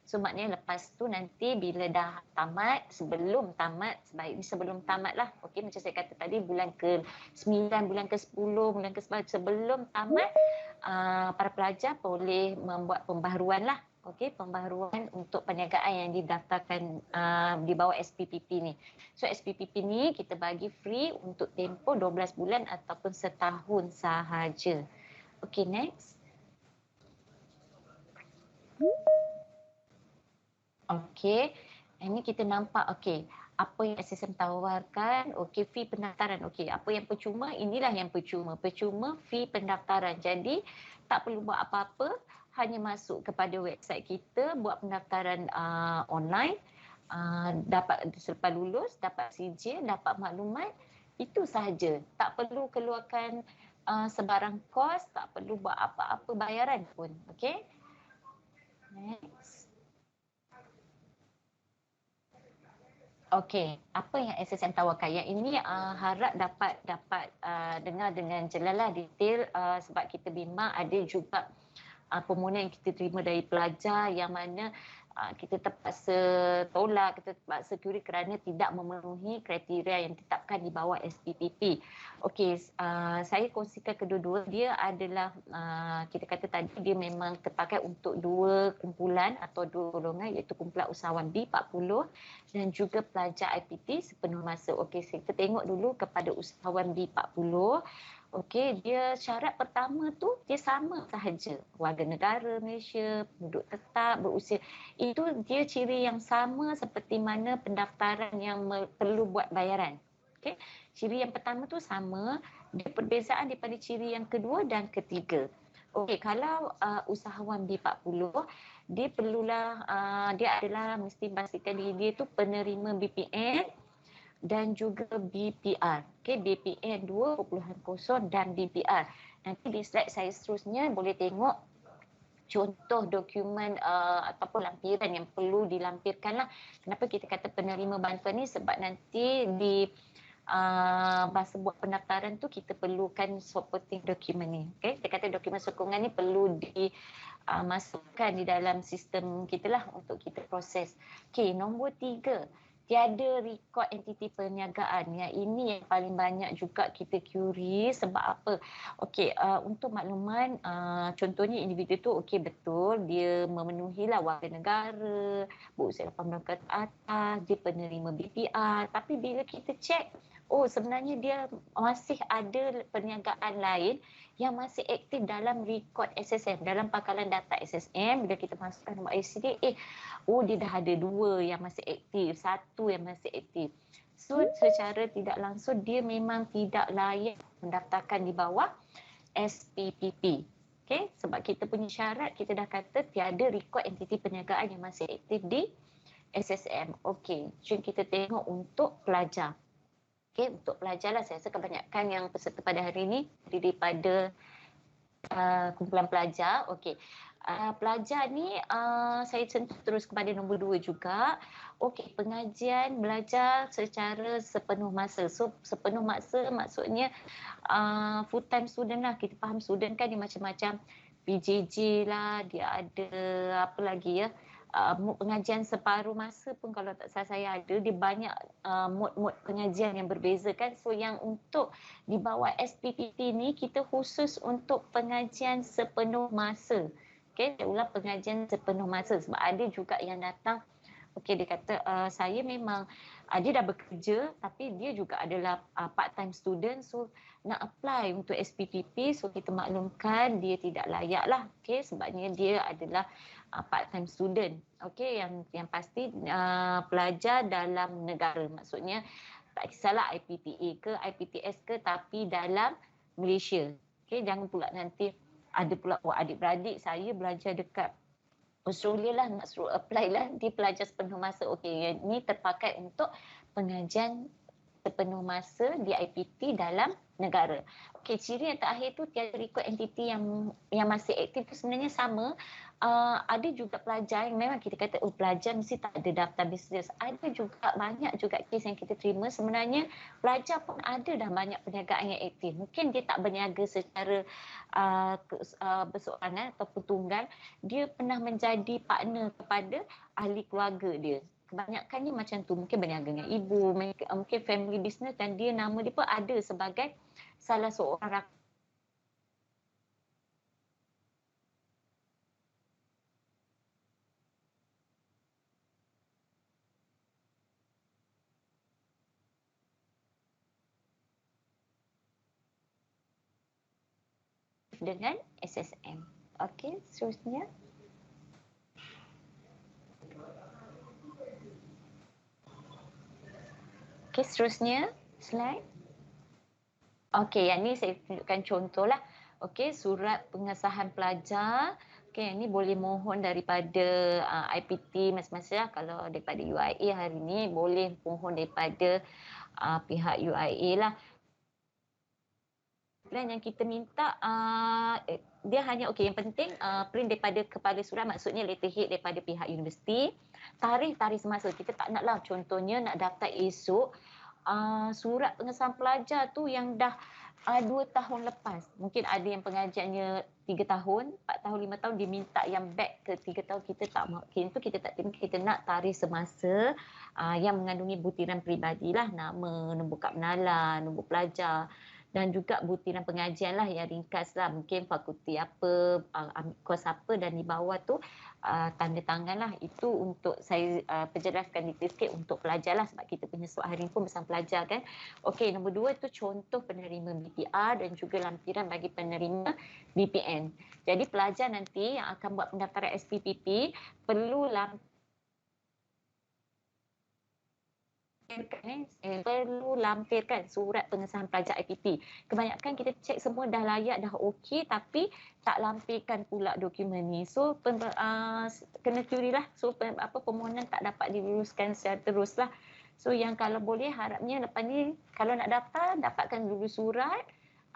So maknanya lepas tu nanti bila dah tamat, sebelum tamat, sebaiknya sebelum tamat lah. Okey, macam saya kata tadi bulan ke-9, bulan ke-10, bulan ke-11, sebelum tamat para pelajar boleh membuat pembaharuan lah. Okey, pembaharuan untuk perniagaan yang didaftarkan di bawah SPPP ni. So SPPP ni kita bagi free untuk tempoh 12 bulan ataupun setahun sahaja. Okey, next. Okey, ini kita nampak okey, apa yang SSM tawarkan, okey fee pendaftaran. Okey, apa yang percuma, inilah yang percuma. Percuma fee pendaftaran. Jadi tak perlu buat apa-apa, hanya masuk kepada website kita, buat pendaftaran online, dapat selepas lulus, dapat sijil, dapat maklumat, itu sahaja. Tak perlu keluarkan sebarang kos, tak perlu buat apa-apa bayaran pun. Okey. Next. Okey, apa yang SSM tawarkan? Yang ini harap dapat dengar dengan jelaslah detail sebab kita bimbang ada juga permohonan yang kita terima dari pelajar yang mana kita terpaksa tolak, kita terpaksa query kerana tidak memenuhi kriteria yang ditetapkan di bawah SPPP. Okey, saya kongsikan kedua-dua. Dia adalah, kita kata tadi dia memang terpakai untuk dua kumpulan atau dua golongan iaitu kumpulan usahawan B40 dan juga pelajar IPT sepenuh masa. Okey, kita tengok dulu kepada usahawan B40. Okey, dia syarat pertama tu dia sama sahaja. Warga negara Malaysia, penduduk tetap, berusia. Itu dia ciri yang sama seperti mana pendaftaran yang perlu buat bayaran. Okey, ciri yang pertama tu sama. Dia perbezaan daripada ciri yang kedua dan ketiga. Okey, kalau usahawan B40, dia perlulah, dia adalah mesti pastikan diri dia tu penerima BPN dan juga BPR. Okey, BPN 2.0 dan BPR. Nanti di slide saya seterusnya boleh tengok contoh dokumen ataupun lampiran yang perlu dilampirkan lah. Kenapa kita kata penerima bantuan ni? Sebab nanti di masa buat pendaftaran tu kita perlukan supporting document ni. Okay? Kita kata dokumen sokongan ni perlu dimasukkan di dalam sistem kita lah untuk kita proses. Okay, nombor 3. Tiada rekod entiti perniagaan. Yang ini yang paling banyak juga kita query. Sebab apa? Okey, untuk makluman, contohnya individu tu okey betul, dia memenuhilah warga negara, berusia 18 ke atas, dia penerima BPR. Tapi bila kita cek, sebenarnya dia masih ada perniagaan lain yang masih aktif dalam rekod SSM, dalam pangkalan data SSM. Bila kita masukkan nombor ICD, dia dah ada 2 yang masih aktif, 1 yang masih aktif. So secara tidak langsung dia memang tidak layak mendaftarkan di bawah SPPP. Okay? Sebab kita punya syarat, kita dah kata tiada rekod entiti perniagaan yang masih aktif di SSM. Okey, jom kita tengok untuk pelajar. Okay, untuk pelajar lah, saya rasa kebanyakan yang peserta pada hari ini daripada kumpulan pelajar. Okey, pelajar ni saya sentuh terus kepada nombor 2 juga. Okey, pengajian belajar secara sepenuh masa. So sepenuh masa maksudnya full time student lah. Kita faham student kan dia macam-macam, PJJ lah, dia ada apa lagi ya, mod pengajian separuh masa pun kalau tak salah saya ada. Dia banyak mod-mod pengajian yang berbeza kan. So yang untuk di bawah SPPP ni kita khusus untuk pengajian sepenuh masa. Okay, saya ulang, pengajian sepenuh masa. Sebab ada juga yang datang, okay, dia kata saya memang dia dah bekerja tapi dia juga adalah part time student, so nak apply untuk SPPP. So kita maklumkan dia tidak layak lah, okay, sebabnya dia adalah part time student. Okay, yang pasti pelajar dalam negara, maksudnya tak kisahlah IPTA ke, IPTS ke, tapi dalam Malaysia. Okay, jangan pula nanti ada pula adik-beradik saya belajar dekat Australia lah, nak suruh apply lah, dia pelajar sepenuh masa. Okey, ini terpakai untuk pengajian sepenuh masa di IPT dalam negara. Okey, ciri yang terakhir tu tiada rekod entiti yang masih aktif tu sebenarnya sama. Ada juga pelajar yang memang kita kata pelajar mesti tak ada daftar bisnes. Ada juga banyak juga kes yang kita terima sebenarnya pelajar pun ada dah banyak perniagaan yang aktif. Mungkin dia tak berniaga secara berseorangan ataupun tunggal, dia pernah menjadi partner kepada ahli keluarga dia. Kebanyakannya macam tu, mungkin berniaga dengan ibu, mungkin family business, dan dia nama dia pun ada sebagai salah seorang rakan dengan SSM. Okey, seterusnya. Okey, seterusnya slide. Okey, yang ni saya tunjukkan contoh lah. Okey, surat pengesahan pelajar. Okey, yang ni boleh mohon daripada IPT masing-masing lah. Kalau daripada UIA hari ni boleh mohon daripada pihak UIA lah. Plan yang kita minta dia hanya okey, yang penting print daripada kepala surat, maksudnya letterhead daripada pihak universiti, tarikh semasa. Kita tak naklah contohnya nak daftar esok, surat pengesahan pelajar tu yang dah 2 tahun lepas. Mungkin ada yang pengajiannya 3 tahun, 4 tahun, 5 tahun, dia minta yang back ke 3 tahun. Kita tak mahu, kita tak terima. Kita nak tarikh semasa yang mengandungi butiran peribadi lah, nama, nombor kad pengenalan, nombor pelajar, dan juga butiran pengajian lah yang ringkas lah, mungkin fakulti apa, kos apa, dan di bawah tu tanda tangan lah. Itu untuk saya perjelaskan detail sikit untuk pelajar lah, sebab kita punya soal hari ni pun bersama pelajar kan. Okey, nombor 2 tu contoh penerima BPR dan juga lampiran bagi penerima BPN. Jadi pelajar nanti yang akan buat pendaftaran SPPP perlu lampirkan surat pengesahan pelajar IPT. Kebanyakan kita cek semua dah layak, dah okey, tapi tak lampirkan pula dokumen ni. So kena curi lah. So permohonan tak dapat diluruskan secara terus lah. So yang kalau boleh harapnya lepas ni kalau nak daftar, dapatkan dulu surat,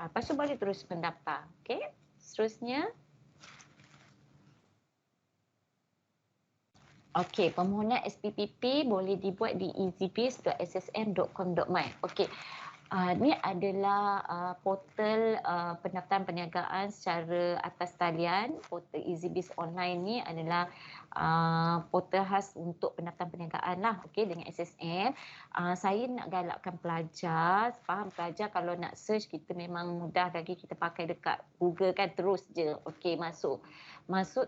lepas tu boleh terus mendaftar. Okey, seterusnya. Okey, permohonan SPPP boleh dibuat di easybiz.ssm.com.my. Okey, ni adalah portal pendaftaran perniagaan secara atas talian. Portal EasyBiz online ni adalah portal khas untuk pendaftaran perniagaan lah, okey, dengan SSM. Saya nak galakkan pelajar, faham pelajar kalau nak search kita memang mudah lagi, kita pakai dekat Google kan, terus je, okey, masuk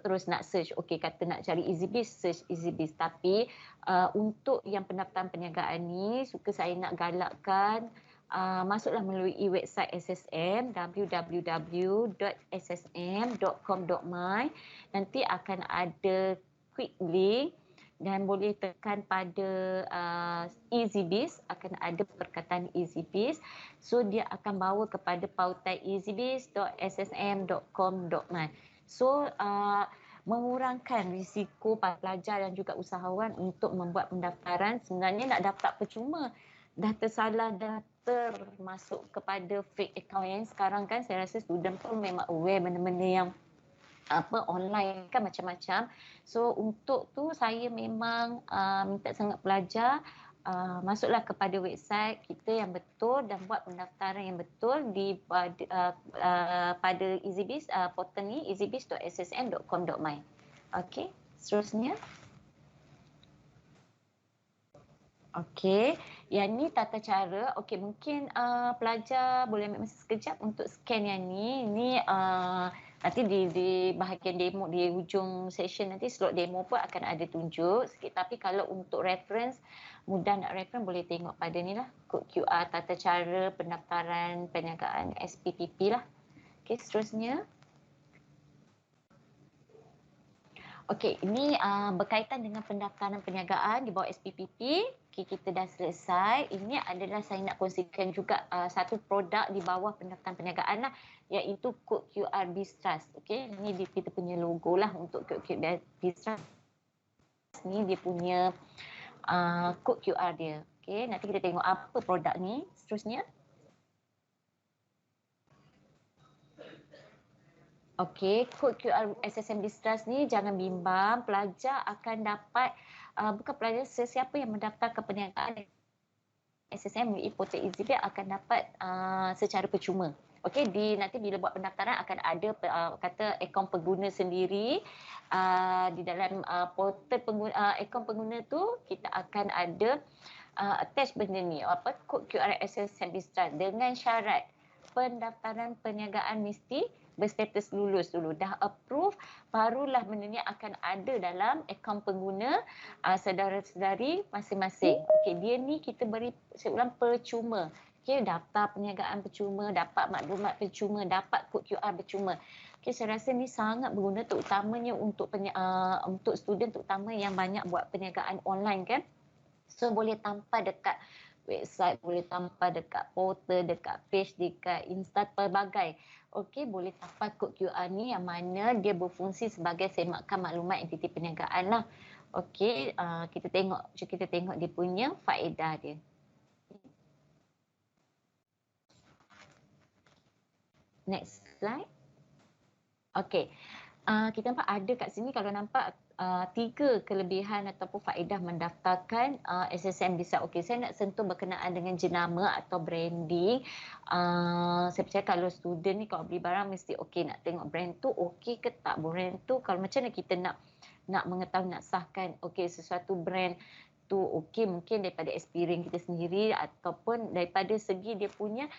terus nak search, okey, kata nak cari EasyBiz, search EasyBiz. Tapi untuk yang pendaftaran perniagaan ni, suka saya nak galakkan masuklah melalui website SSM, www.ssm.com.my. Nanti akan ada quick link dan boleh tekan pada EasyBiz, akan ada perkataan EasyBiz. So dia akan bawa kepada pautan easybiz.ssm.com.my. So mengurangkan risiko para pelajar dan juga usahawan untuk membuat pendaftaran. Sebenarnya nak daftar percuma, dah tersalah, dah termasuk kepada fake account yang sekarang kan. Saya rasa student pun memang aware benda-benda yang online kan macam-macam. So untuk tu saya memang minta sangat pelajar masuklah kepada website kita yang betul dan buat pendaftaran yang betul di pada EasyBiz, portal ni easybiz.ssm.com.my. Okey, seterusnya. Okey, yang ni tata cara. Okey, mungkin pelajar boleh ambil masa sekejap untuk scan yang ni. Ini nanti di bahagian demo, di hujung session nanti slot demo pun akan ada tunjuk sikit. Tapi kalau untuk reference, mudah nak reference boleh tengok pada ni lah, kod QR tata cara pendaftaran perniagaan SPPP lah. Okey, seterusnya. Okey, ini berkaitan dengan pendaftaran perniagaan di bawah SPPP. Okay, kita dah selesai. Ini adalah saya nak kongsikan juga satu produk di bawah pendaftaran perniagaan lah, iaitu kod QR Bistrust. Okay, ini kita punya logo lah untuk kod QR Bistrust. Ni dia punya kod QR dia. Okay, nanti kita tengok apa produk ni seterusnya. Okey, kod QR SSM Bistrust ni jangan bimbang, pelajar akan dapat, bukan pelajar, sesiapa yang mendaftar ke perniagaan SSM melalui portal EasyPay akan dapat secara percuma. Okey, nanti bila buat pendaftaran akan ada kata akaun pengguna sendiri. Di dalam portal pengguna, akaun pengguna tu kita akan ada attach benda ni, apa, kod QR SSM Bistrust dengan syarat pendaftaran perniagaan mesti berstatus lulus dulu. Dah approve, barulah benda ni akan ada dalam akaun pengguna saudara-saudari masing-masing. Okey, dia ni kita beri, saya ulang, percuma. Okey, daftar perniagaan percuma, dapat maklumat percuma, dapat kod QR percuma. Okey, saya rasa ni sangat berguna terutamanya untuk untuk student terutama yang banyak buat perniagaan online kan. So boleh tampal dekat website, boleh tampal dekat portal, dekat page, dekat Insta, pelbagai. Okey, boleh tampal kod QR ni yang mana dia berfungsi sebagai semakan maklumat entiti perniagaan lah. Okey, kita tengok dia punya faedah dia. Next slide. Okey, kita nampak ada kat sini, kalau nampak 3 kelebihan ataupun faedah mendaftarkan SSM Bistrust. Okey, saya nak sentuh berkenaan dengan jenama atau branding. Saya percaya kalau student ni kalau beli barang mesti okey, nak tengok brand tu okey ke tak. Brand tu kalau macam mana kita nak mengetahui, nak sahkan okey sesuatu brand tu okey, mungkin daripada experience kita sendiri ataupun daripada segi dia punya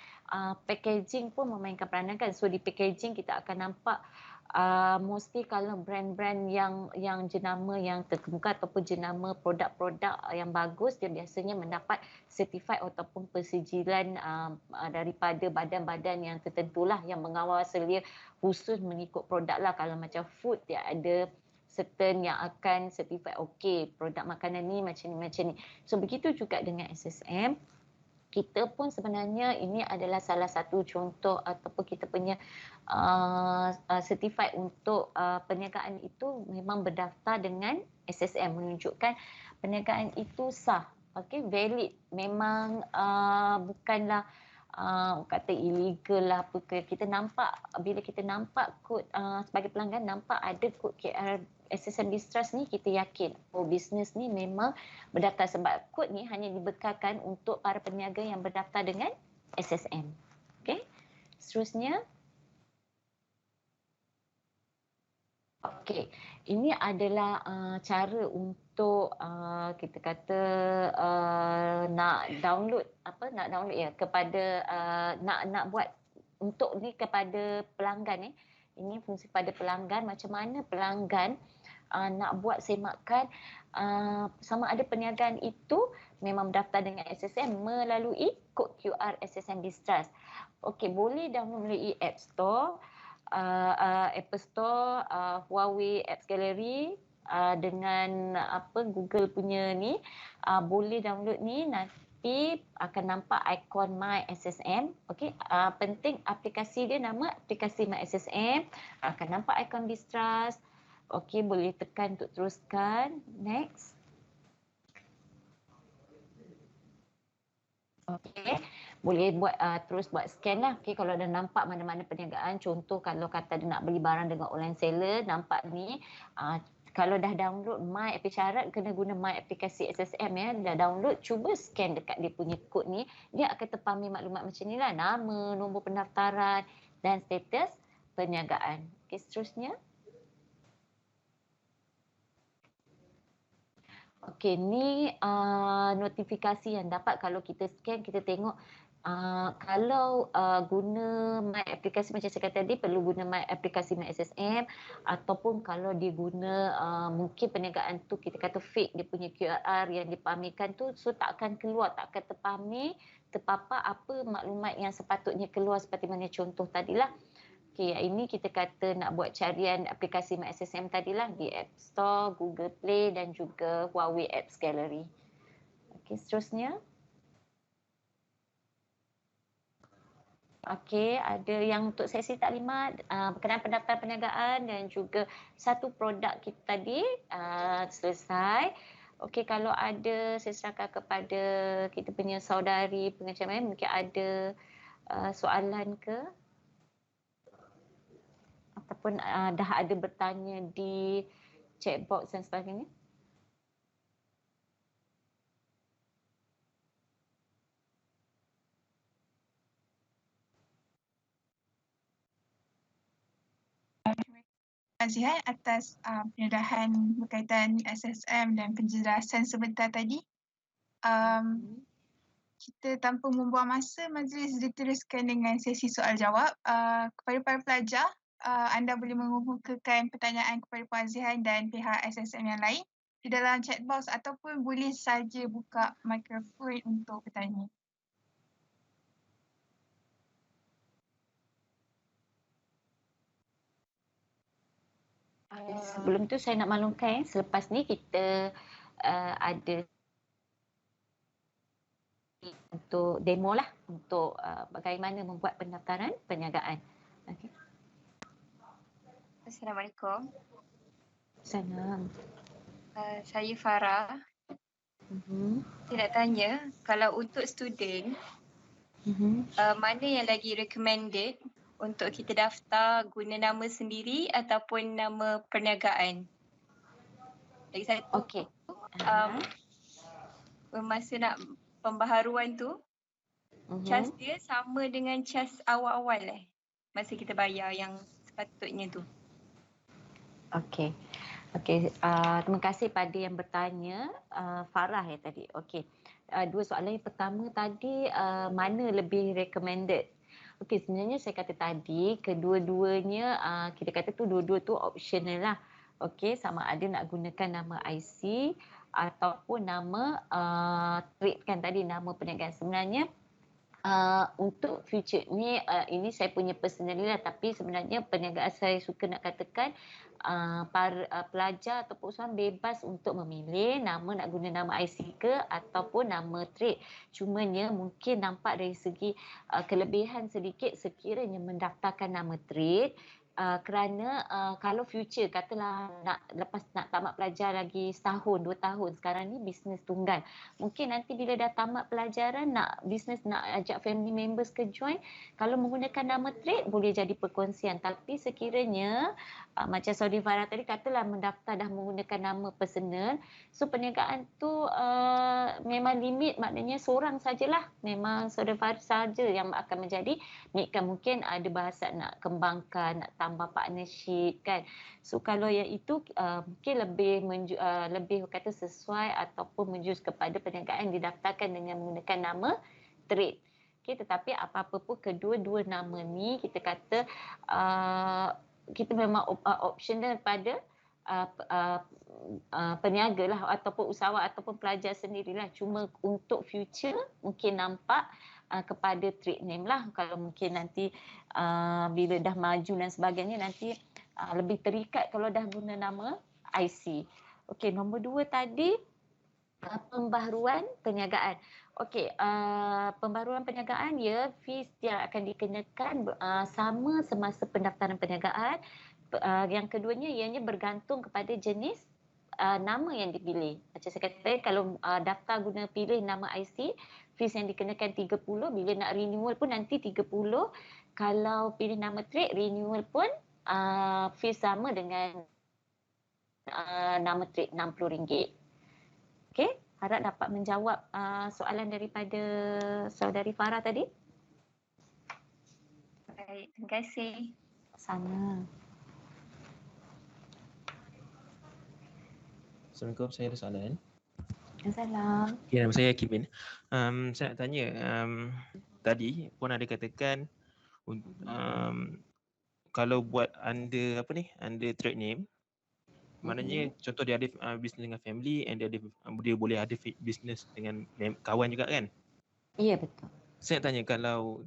packaging pun memainkan peranan kan. So di packaging kita akan nampak mostly kalau brand-brand yang jenama yang terkemuka ataupun jenama produk-produk yang bagus, dia biasanya mendapat certified ataupun persijilan daripada badan-badan yang tertentulah yang mengawal selia khusus mengikut produk lah. Kalau macam food, dia ada certain yang akan certified okey, produk makanan ni macam ni. So begitu juga dengan SSM. Kita pun sebenarnya ini adalah salah satu contoh ataupun kita punya certified untuk perniagaan itu memang berdaftar dengan SSM, menunjukkan perniagaan itu sah, okey, valid, memang bukanlah kata illegal lah apa ke. Kita nampak, bila kita nampak kod sebagai pelanggan nampak ada kod QR SSM Bistrust ni, kita yakin bisnes ni memang berdaftar, sebab kod ni hanya dibekalkan untuk para peniaga yang berdaftar dengan SSM. Okey. Seterusnya. Okey, ini adalah cara untuk kita kata nak download kepada nak buat untuk ni kepada pelanggan ni. Ini fungsi pada pelanggan, macam mana pelanggan nak buat semakan sama ada perniagaan itu memang berdaftar dengan SSM melalui kod QR SSM Bistrust. Okey, boleh download melalui App Store, Apple Store, Huawei Apps Gallery, dengan Google punya ni, boleh download ni, nanti akan nampak ikon My SSM. Okey, penting aplikasi dia, nama aplikasi My SSM, akan nampak ikon Bistrust. Okey, boleh tekan untuk teruskan. Next. Okey, boleh buat terus buat scan lah. Okey, kalau dah nampak mana-mana perniagaan, contoh kalau kata dia nak beli barang dengan online seller, nampak ni, kalau dah download My syarat kena guna My aplikasi SSM ya. Dah download, cuba scan dekat dia punya kod ni, dia akan terpami maklumat macam ni lah, nama, nombor pendaftaran dan status perniagaan. Okey, seterusnya. Okey, ni notifikasi yang dapat kalau kita scan, kita tengok kalau guna My aplikasi macam saya kata tadi, perlu guna My aplikasi My SSM, ataupun kalau dia guna mungkin perniagaan tu kita kata fake, dia punya QR yang dipamerkan tu, so tak akan keluar, tak akan terpapar apa maklumat yang sepatutnya keluar seperti mana contoh tadilah. Okey, ini kita kata nak buat carian aplikasi My SSM tadilah di App Store, Google Play dan juga Huawei Apps Gallery. Okey, seterusnya. Okey, ada yang untuk sesi taklimat berkenaan pendaftaran perniagaan dan juga satu produk kita tadi selesai. Okey, kalau ada saya serahkan kepada kita punya saudari pengajar lain, mungkin ada soalan ke ataupun dah ada bertanya di chat box dan sebagainya. Azihan atas pendedahan berkaitan SSM dan penjelasan sebentar tadi. Kita tanpa membuang masa, majlis diteruskan dengan sesi soal jawab. Kepada para pelajar, anda boleh mengemukakan pertanyaan kepada Puan Azihan dan pihak SSM yang lain di dalam chat box ataupun boleh saja buka mikrofon untuk bertanya. Sebelum tu saya nak maklumkan selepas ni kita ada untuk demo lah untuk bagaimana membuat pendaftaran perniagaan. Okey. Assalamualaikum. Salam. Saya Farah. Saya nak tanya, kalau untuk student, mana yang lagi recommended untuk kita daftar guna nama sendiri ataupun nama perniagaan? Lagi satu, Okey. masa nak pembaharuan tu, cas dia sama dengan cas awal-awal masa kita bayar yang sepatutnya tu. Okey. Terima kasih pada yang bertanya, Farah ya tadi. Okey. Dua soalan yang pertama tadi, mana lebih recommended? Okey, sebenarnya saya kata tadi kedua-duanya kita kata tu dua-dua tu optional lah. Okey, sama ada nak gunakan nama IC ataupun nama trade kan tadi, nama perniagaan. Sebenarnya untuk future ni ini saya punya personally lah, tapi sebenarnya perniagaan saya suka nak katakan para pelajar ataupun usahawan bebas untuk memilih nama, nak guna nama IC ke ataupun nama trade. Cumanya mungkin nampak dari segi kelebihan sedikit sekiranya mendaftarkan nama trade. Kerana kalau future katalah lepas nak tamat pelajar lagi setahun, 2 tahun, sekarang ni bisnes tunggal. Mungkin nanti bila dah tamat pelajaran nak bisnes, nak ajak family members ke join, kalau menggunakan nama trade boleh jadi perkongsian. Tapi sekiranya macam Saudi Farah tadi katalah mendaftar dah menggunakan nama personal, so perniagaan tu memang limit, maknanya seorang sajalah, memang Saudi Farah saja yang akan menjadi mungkin ada bahasa nak kembangkan, nak tambah partnership kan. So kalau yang itu mungkin lebih kata sesuai ataupun menjurus kepada perniagaan didaftarkan dengan menggunakan nama trade. Okay, tetapi apa-apa pun kedua-dua nama ni kita kata kita memang optional pada peniaga lah ataupun usahawan ataupun pelajar sendirilah. Cuma untuk future mungkin nampak kepada trade name lah. Kalau mungkin nanti bila dah maju dan sebagainya nanti lebih terikat kalau dah guna nama IC. Okey, nombor 2 tadi pembaharuan perniagaan. Okey, pembaharuan perniagaan ya, fees yang akan dikenakan sama semasa pendaftaran perniagaan. Yang keduanya ianya bergantung kepada jenis nama yang dipilih. Macam saya kata, kalau daftar guna pilih nama IC, fees yang dikenakan 30, bila nak renewal pun nanti 30. Kalau pilih nama trade, renewal pun fees sama dengan nama trade RM60. Okey, harap dapat menjawab soalan daripada saudari Farah tadi. Baik, terima kasih. Sama. Assalamualaikum, saya ada soalan. Salam. Okay, nama saya Kevin. Saya nak tanya, tadi pun ada katakan kalau buat under under trade name, maknanya contoh dia ada bisnes dengan family and dia boleh ada bisnes dengan kawan juga kan? Ya, betul. Saya nak tanya kalau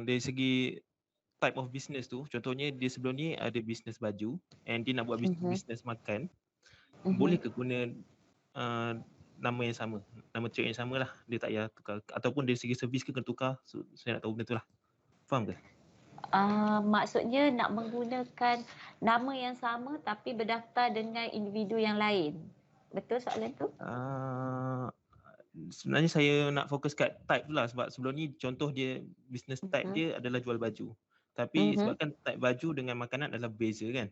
dari segi type of business tu, contohnya dia sebelum ni ada bisnes baju and dia nak buat bisnes makan, boleh ke guna nama yang sama, nama trade yang sama lah. Dia tak payah tukar. Ataupun dari segi servis ke kena tukar. So, saya nak tahu benda tu lah. Faham ke? Maksudnya nak menggunakan nama yang sama tapi berdaftar dengan individu yang lain. Betul soalan tu? Sebenarnya saya nak fokus kat type tu lah, sebab sebelum ni contoh dia business type dia adalah jual baju. Tapi sebabkan type baju dengan makanan adalah berbeza kan.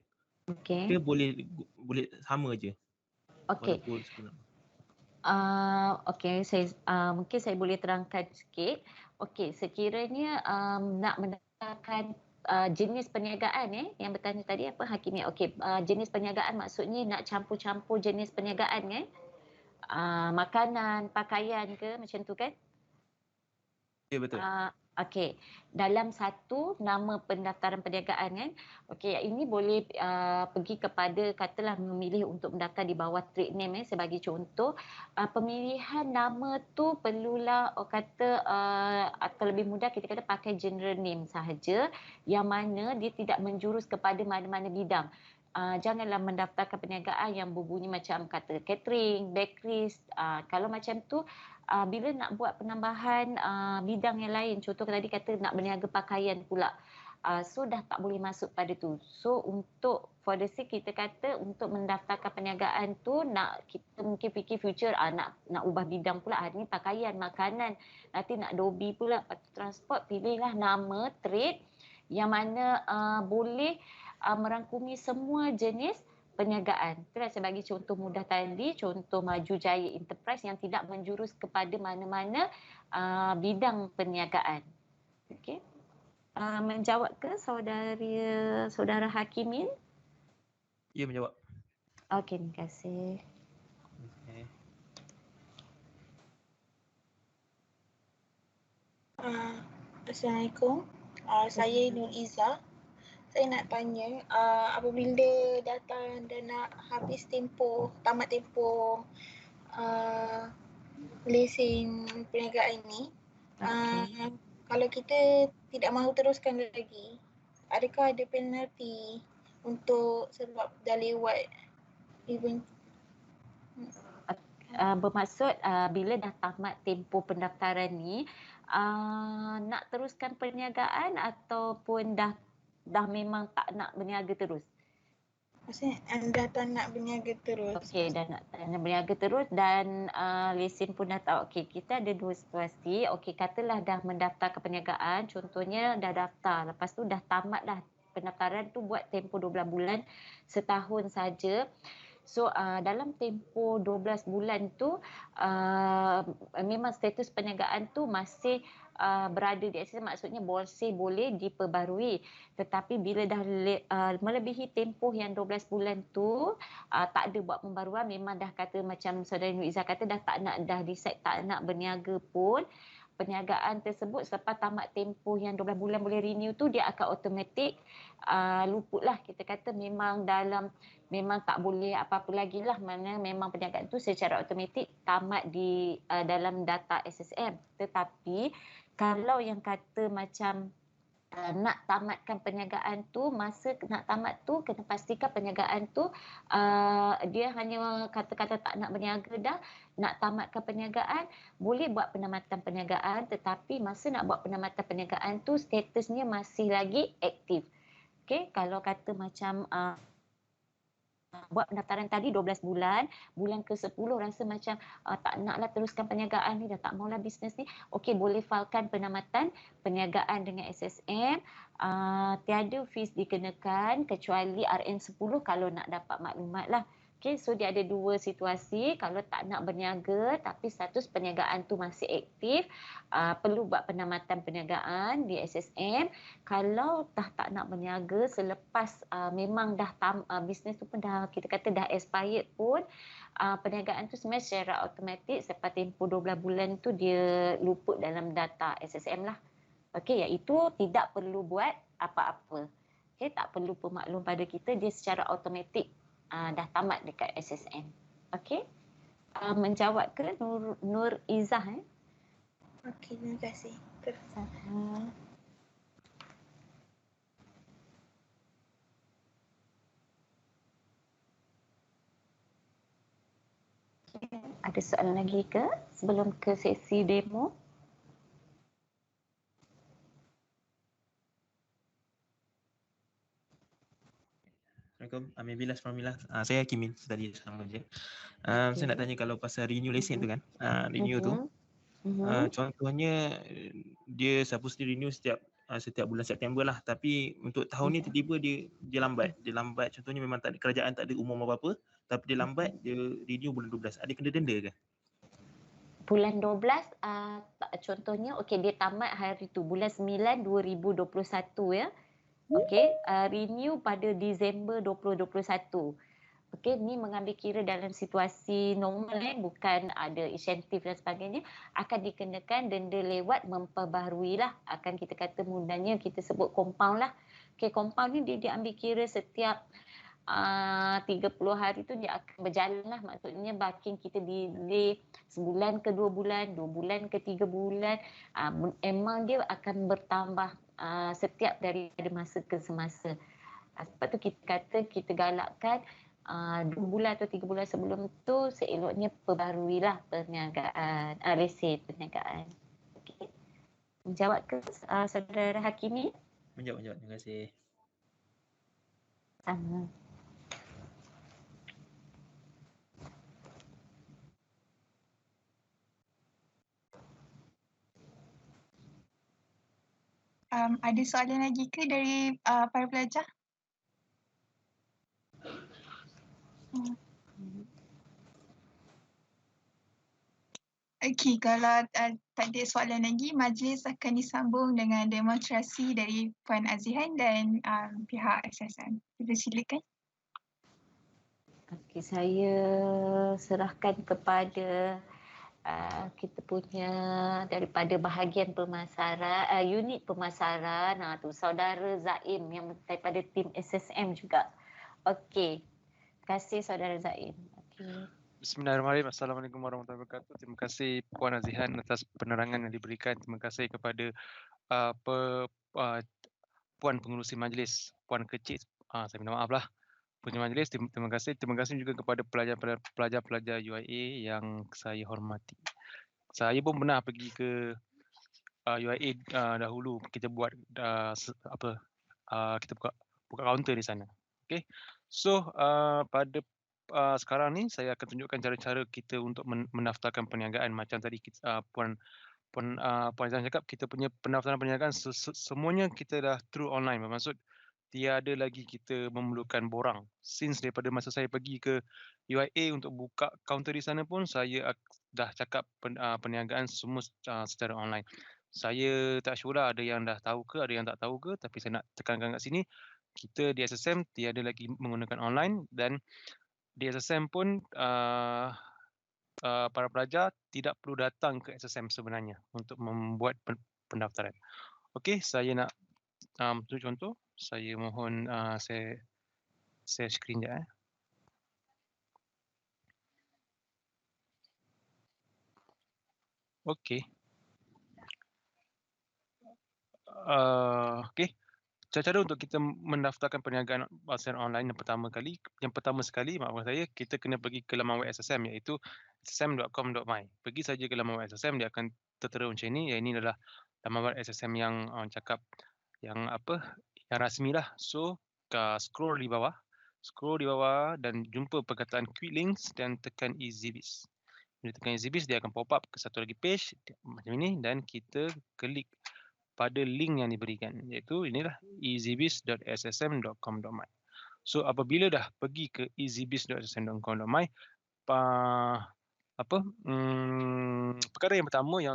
Okey. Dia boleh sama je. Okey. Walaupun sebenarnya. Okey, mungkin saya boleh terangkan sikit. Okey, sekiranya nak mendaftarkan jenis perniagaan yang bertanya tadi apa Hakimiyah. Okey, jenis perniagaan maksudnya nak campur-campur jenis perniagaan kan? Makanan, pakaian ke macam tu kan? Ya, betul. Okey, dalam satu nama pendaftaran perniagaan kan. Okey, ini boleh pergi kepada katalah memilih untuk mendaftar di bawah trade name sebagai contoh. Pemilihan nama tu perlulah atau lebih mudah kita kata pakai general name sahaja yang mana dia tidak menjurus kepada mana-mana bidang. Janganlah mendaftarkan perniagaan yang berbunyi macam kata catering, bakeries. Kalau macam tu bila nak buat penambahan bidang yang lain, contoh tadi kata nak berniaga pakaian pula, so dah tak boleh masuk pada tu. So untuk for the sake kita kata untuk mendaftarkan perniagaan tu kita mungkin fikir future nak ubah bidang pula, hari ni pakaian, makanan, nanti nak dobi pula, transport, pilihlah nama trade yang mana boleh merangkumi semua jenis perniagaan. Itulah saya bagi contoh mudah tadi, contoh Maju Jaya Enterprise yang tidak menjurus kepada mana-mana bidang perniagaan. Okey. Menjawab ke saudara Hakimin? Ya, menjawab. Okey, terima kasih. Okay. Assalamualaikum. Saya Nur Izzah. Saya nak tanya, apabila datang dan nak habis tamat tempoh lesen perniagaan ni, kalau kita tidak mahu teruskan lagi, adakah ada penalti untuk sebab dah lewat event? Bermaksud bila dah tamat tempoh pendaftaran ni, nak teruskan perniagaan ataupun dah memang tak nak berniaga terus? Maksudnya anda tak nak berniaga terus. Okey, dah nak berniaga terus dan lesen pun dah tahu. Okey, kita ada dua situasi. Okey, katalah dah mendaftar ke perniagaan, contohnya dah daftar, lepas tu dah tamat dah pendaftaran tu buat tempoh 12 bulan, setahun saja. So dalam tempoh 12 bulan tu memang status perniagaan tu masih berada di SSM, maksudnya boleh diperbarui. Tetapi bila dah melebihi tempoh yang 12 bulan tu tak ada buat pembaruan, memang dah kata macam saudara Nur Izzah kata dah decide tak nak berniaga pun, perniagaan tersebut selepas tamat tempoh yang 12 bulan boleh renew tu dia akan automatik luputlah, kita kata memang tak boleh apa-apa lagi lah, mana memang perniagaan tu secara automatik tamat di dalam data SSM. Tetapi kalau yang kata macam nak tamatkan perniagaan tu, masa nak tamat tu kena pastikan perniagaan tu dia hanya kata-kata tak nak berniaga dah, nak tamatkan perniagaan, boleh buat penamatan perniagaan, tetapi masa nak buat penamatan perniagaan tu statusnya masih lagi aktif. Okey, kalau kata macam buat pendaftaran tadi 12 bulan, bulan ke-10 rasa macam tak naklah teruskan perniagaan ni, dah tak maulah bisnes ni. Okey, boleh filekan penamatan perniagaan dengan SSM. Tiada fees dikenakan kecuali RN10 kalau nak dapat maklumat lah. Okey, so dia ada dua situasi. Kalau tak nak berniaga tapi status perniagaan tu masih aktif, perlu buat penamatan perniagaan di SSM. Kalau tak nak berniaga selepas memang dah bisnes tu pun dah kita kata dah expired pun, perniagaan tu sebenarnya secara automatik selepas tempoh 12 bulan tu dia luput dalam data SSM lah. Okey, iaitu tidak perlu buat apa-apa. Okey, tak perlu pemaklum pada kita, dia secara automatik dah tamat dekat SSM. Okey. Menjawab ke Nur Izzah? Okey, terima kasih. Ada soalan lagi ke sebelum ke sesi demo? Assalamualaikum. Maybe last from Milah. Saya Kimin tadi sama je. Okay. Saya nak tanya kalau pasal renew lesen tu kan. Renew tu. Contohnya dia supposed to renew setiap bulan September lah, tapi untuk tahun ni tiba-tiba dia lambat. Dia lambat, contohnya memang tak ada, kerajaan tak ada umum apa-apa, tapi dia lambat, dia renew bulan 12. Ada kena denda ke? Bulan 12 contohnya okey, dia tamat hari tu bulan 9 2021 ya. Okey, renew pada Disember 2021. Okey, ni mengambil kira dalam situasi normal bukan ada insentif dan sebagainya, akan dikenakan denda lewat memperbaharui lah. Akan kita kata mudahnya kita sebut compound lah. Okey, compound ni dia diambil kira setiap 30 hari tu dia akan berjalan lah. Maksudnya booking kita delay sebulan ke 2 bulan, 2 bulan ke 3 bulan. Memang dia akan bertambah setiap daripada masa ke semasa. Sebab tu kita kata kita galakkan 2 bulan atau 3 bulan sebelum tu seeloknya perbaharuilah perniagaan, lesen perniagaan. Okay. Menjawab ke saudara Hakimi? Menjawab. Terima kasih. Sama. Ada soalan lagi ke dari para pelajar? Okey, kalau tak ada soalan lagi, majlis akan disambung dengan demonstrasi dari Puan Azihan dan pihak SSM. Kita silakan. Okey, saya serahkan kepada kita punya daripada bahagian pemasaran, unit pemasaran, tu saudara Zaim yang daripada tim SSM juga. Okey. Terima kasih saudara Zaim. Okey. Bismillahirrahmanirrahim. Assalamualaikum warahmatullahi wabarakatuh. Terima kasih Puan Azihan atas penerangan yang diberikan. Terima kasih kepada Puan Pengerusi Majlis, Puan Kecil, saya minta maaf lah, Pengerusi Majlis. Terima kasih juga kepada pelajar-pelajar UIA yang saya hormati. Saya pun pernah pergi ke UIA dahulu. Kita buat kita buka kaunter di sana. Okay. So pada sekarang ni saya akan tunjukkan cara-cara kita untuk mendaftarkan perniagaan. Macam tadi Puan Azan cakap, kita punya pendaftaran perniagaan semuanya kita dah through online. Bermaksud tiada lagi kita memerlukan borang. Since daripada masa saya pergi ke UIA untuk buka kaunter di sana pun, saya dah cakap perniagaan semua secara online. Saya tak sure lah ada yang dah tahu ke, ada yang tak tahu ke, tapi saya nak tekankan kat sini, kita di SSM tiada lagi menggunakan online, dan di SSM pun para pelajar tidak perlu datang ke SSM sebenarnya untuk membuat pendaftaran. Okey, saya nak tunjuk contoh. Saya mohon saya share skrin sekejap. Okey. Okey. Cara-cara untuk kita mendaftarkan perniagaan secara online yang pertama sekali, maafkan saya, kita kena pergi ke laman web SSM, iaitu ssm.com.my. Pergi saja ke laman web SSM, dia akan tertera macam ini. Ini adalah laman web SSM yang cakap yang rasmi lah. So scroll di bawah dan jumpa perkataan quick links dan tekan EasyBiz. Bila tekan EasyBiz, dia akan pop up ke satu lagi page macam ini, dan kita klik pada link yang diberikan, iaitu inilah easybiz.ssm.com.my. So apabila dah pergi ke easybiz.ssm.com.my, perkara yang pertama yang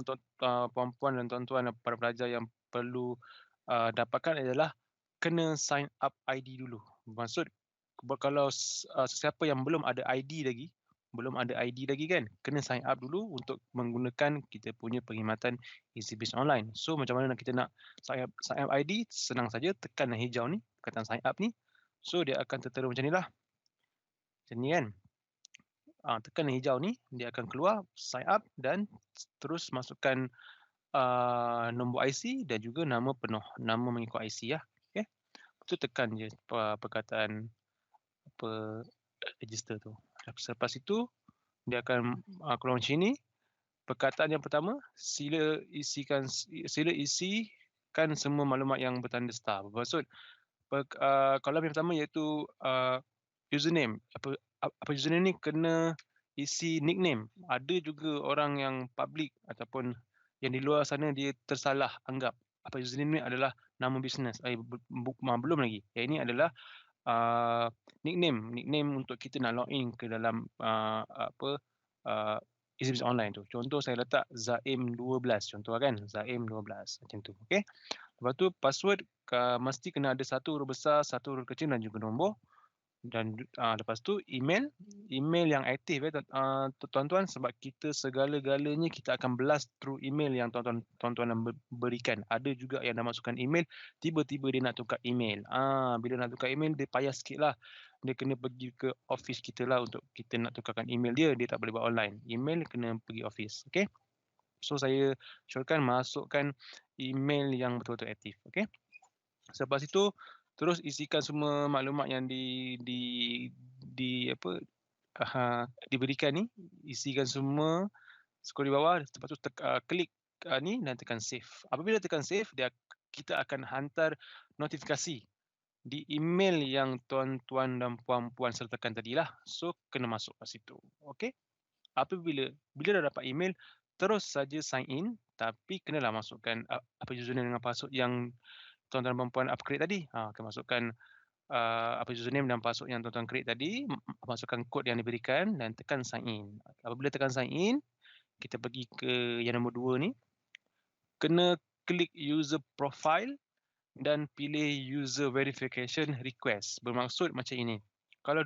puan-puan dan tuan-tuan dan para pelajar yang perlu dapatkan adalah kena sign up ID dulu. Maksud kalau sesiapa yang belum ada ID lagi kan, kena sign up dulu untuk menggunakan kita punya perkhidmatan EasyBiz online. So macam mana kita nak sign up ID? Senang saja, tekan yang hijau ni, perkataan sign up ni. So dia akan tertera macam ni lah. Macam ni kan. Tekan yang hijau ni, dia akan keluar sign up dan terus masukkan nombor IC dan juga nama penuh, nama mengikut IC lah. Okay. Itu tekan je perkataan register tu. Selepas itu dia akan keluar macam ini. Perkataan yang pertama, sila isikan semua maklumat yang bertanda star. Bermaksud kolom yang pertama iaitu username. Apa username ni kena isi nickname. Ada juga orang yang public ataupun yang di luar sana dia tersalah anggap apa username ni adalah nama bisnes. Belum lagi. Yang ini adalah nickname untuk kita nak login ke dalam Easy Business Online tu. Contoh saya letak Zaim 12 contoh kan, Zaim 12 macam tu. Okey. Lepas tu password mesti kena ada satu huruf besar, satu huruf kecil dan juga nombor. Dan lepas tu email yang aktif tuan-tuan, sebab kita segala-galanya kita akan blast through email yang tuan-tuan berikan. Ada juga yang dah masukkan email, tiba-tiba dia nak tukar email. Bila nak tukar email dia payah sikit lah. Dia kena pergi ke office kita lah untuk kita nak tukarkan email dia tak boleh buat online. Email kena pergi office. Okay. So saya syorkan masukkan email yang betul-betul aktif. Okay. Selepas itu terus isikan semua maklumat yang diberikan ni, isikan semua scroll di bawah, lepas tu klik ni dan tekan save. Apabila tekan save, kita akan hantar notifikasi di email yang tuan-tuan dan puan-puan sertakan tadilah. So kena masuk kat situ. Okey. Apabila dah dapat email, terus saja sign in, tapi kenalah masukkan apa username dengan password yang tuan-tuan dan puan create tadi. Akan masukkan apa username dan password yang tuan-tuan create tadi, masukkan kod yang diberikan dan tekan sign in. Apabila tekan sign in, kita pergi ke yang nombor 2 ni. Kena klik user profile dan pilih user verification request. Bermaksud macam ini. Kalau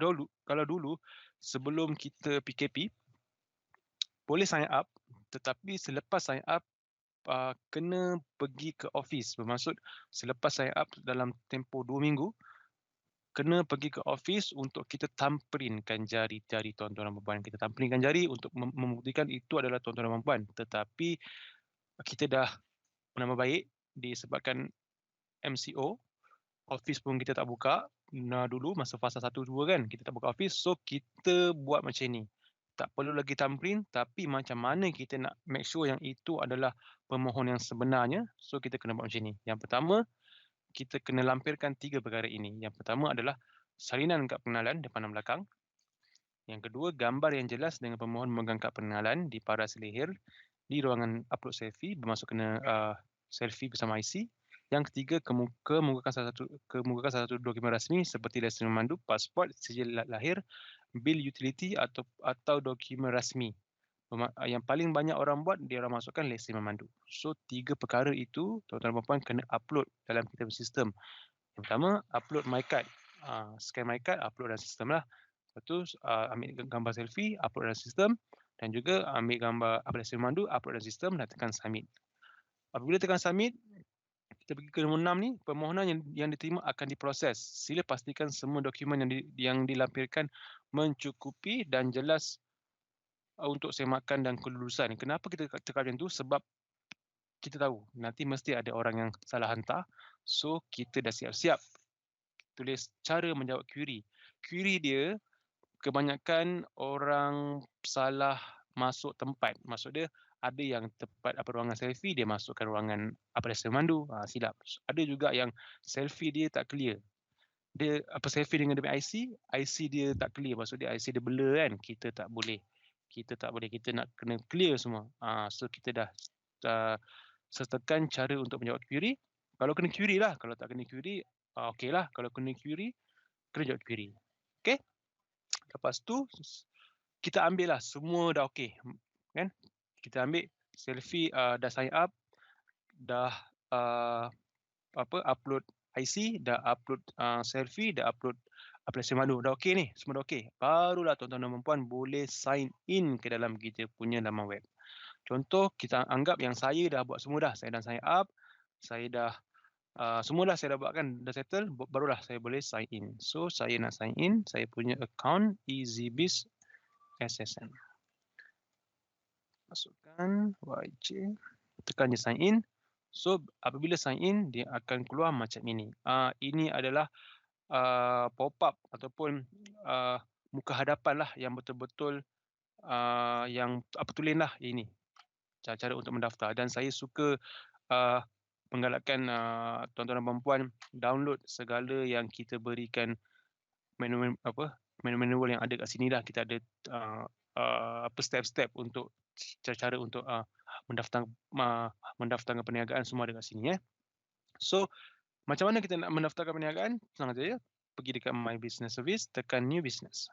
dulu sebelum kita PKP boleh sign up, tetapi selepas sign up kena pergi ke office. Bermaksud selepas sign up dalam tempoh 2 minggu, kena pergi ke office untuk kita thumbprintkan jari-jari tuan-tuan dan puan-puan. Kita thumbprintkan jari untuk membuktikan itu adalah tuan-tuan dan puan-puan. Tetapi kita dah nama baik disebabkan MCO, office pun kita tak buka. Dulu masa fasa 1-2 kan, kita tak buka office. So kita buat macam ni. Tak perlu lagi thumbprint, tapi macam mana kita nak make sure yang itu adalah pemohon yang sebenarnya. So kita kena buat macam ni. Yang pertama, kita kena lampirkan 3 perkara ini. Yang pertama adalah salinan kad pengenalan depan dan belakang. Yang kedua, gambar yang jelas dengan pemohon memegang kad pengenalan di paras leher di ruangan upload selfie, bermaksud kena selfie bersama IC. Yang ketiga, kemukakan salah satu dokumen rasmi seperti lesen memandu, pasport, sijil lahir, bil utility atau dokumen rasmi. Yang paling banyak orang buat, dia orang masukkan lesen memandu. So 3 perkara itu tuan-tuan dan puan kena upload dalam kita punya sistem. Yang pertama, upload my card. Scan my card, upload dalam sistem lah. Lepas tu ambil gambar selfie, upload dalam sistem. Dan juga ambil gambar lesen memandu, upload dalam sistem dan tekan submit. Apabila tekan submit, kita pergi ke nombor 6 ni, permohonan yang diterima akan diproses. Sila pastikan semua dokumen yang dilampirkan mencukupi dan jelas untuk semakan dan kelulusan. Kenapa kita tekan macam tu? Sebab kita tahu nanti mesti ada orang yang salah hantar. So kita dah siap-siap tulis cara menjawab query. Query dia kebanyakan orang salah masuk tempat. Maksud dia ada yang tempat ruangan selfie dia masukkan ruangan lesen memandu, silap. Ada juga yang selfie dia tak clear. Dia selfie dengan dia IC dia tak clear, maksud dia IC dia blur kan. Kita tak boleh. Kita nak kena clear semua. So kita dah sertakan cara untuk menjawab query. Kalau kena query lah, kalau tak kena query okey lah. Kalau kena query, kena jawab query. Okey? Lepas tu kita ambil lah semua dah okey kan. Kita ambil selfie, dah sign up, dah upload IC, dah upload selfie, dah upload aplikasi madu. Dah okey ni, semua dah okey. Barulah tuan-tuan dan puan boleh sign in ke dalam kita punya laman web. Contoh, kita anggap yang saya dah buat semua dah. Saya dah sign up, saya dah semua dah saya dah buat kan, dah settle, barulah saya boleh sign in. So saya nak sign in, saya punya account EasyBiz SSN. Masukkan YJ, tekan je sign in. So apabila sign in, dia akan keluar macam ini. Ini adalah pop-up ataupun muka hadapan lah yang betul-betul yang tulen lah ini cara untuk mendaftar, dan saya suka menggalakkan tuan-tuan dan puan download segala yang kita berikan manual yang ada kat sini lah. Kita ada step-step untuk cara untuk mendaftarkan perniagaan, semua ada kat sini. So macam mana kita nak mendaftarkan perniagaan? Senang saja, pergi dekat My Business Service, tekan New Business.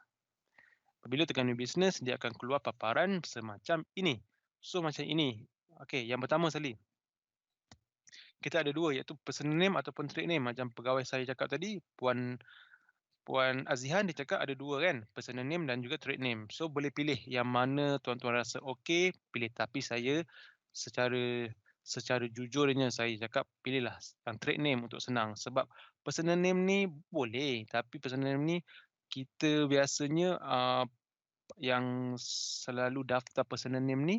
Apabila tekan New Business, dia akan keluar paparan semacam ini. So macam ini. Okey, yang pertama sekali, kita ada dua, iaitu personal name ataupun trade name. Macam pegawai saya cakap tadi, Puan Azihan dia cakap ada dua kan, personal name dan juga trade name. So boleh pilih yang mana tuan-tuan rasa okey, pilih. Tapi saya secara jujurnya saya cakap pilihlah yang trade name untuk senang, sebab personal name ni boleh, tapi personal name ni kita biasanya yang selalu daftar personal name ni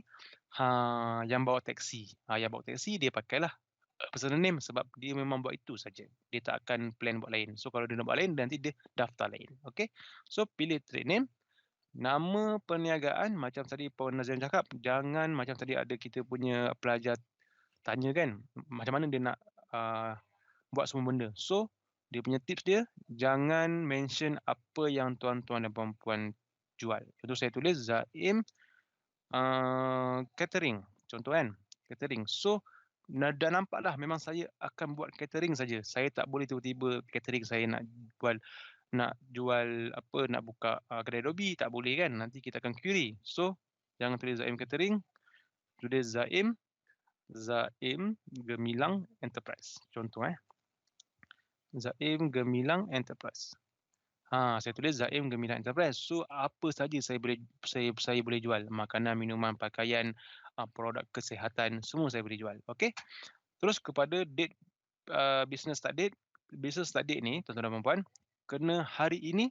yang bawa taksi. Yang bawa taksi dia pakailah personal name sebab dia memang buat itu saja. Dia tak akan plan buat lain. So kalau dia nak buat lain, nanti dia daftar lain. Okay. So pilih trade name. Nama perniagaan macam tadi Puan Nazian cakap, jangan macam tadi ada kita punya pelajar tanya kan, macam mana dia nak buat semua benda. So dia punya tips dia, jangan mention apa yang tuan-tuan dan puan-puan jual. Contoh saya tulis Zaim catering. Contoh kan, catering. So dah nampaklah memang saya akan buat catering saja. Saya tak boleh tiba-tiba catering saya nak jual apa, nak buka kedai Dobi, tak boleh kan, nanti kita akan query. So jangan tulis Zaim catering, tulis Zaim Gemilang Enterprise. Contoh Zaim Gemilang Enterprise. Saya tulis Zaim Gemilang Enterprise. So apa saja saya boleh jual, makanan, minuman, pakaian, produk kesihatan, semua saya boleh jual. Okey. Terus kepada date business start date. Business start date ni tuan-tuan dan puan, kena hari ini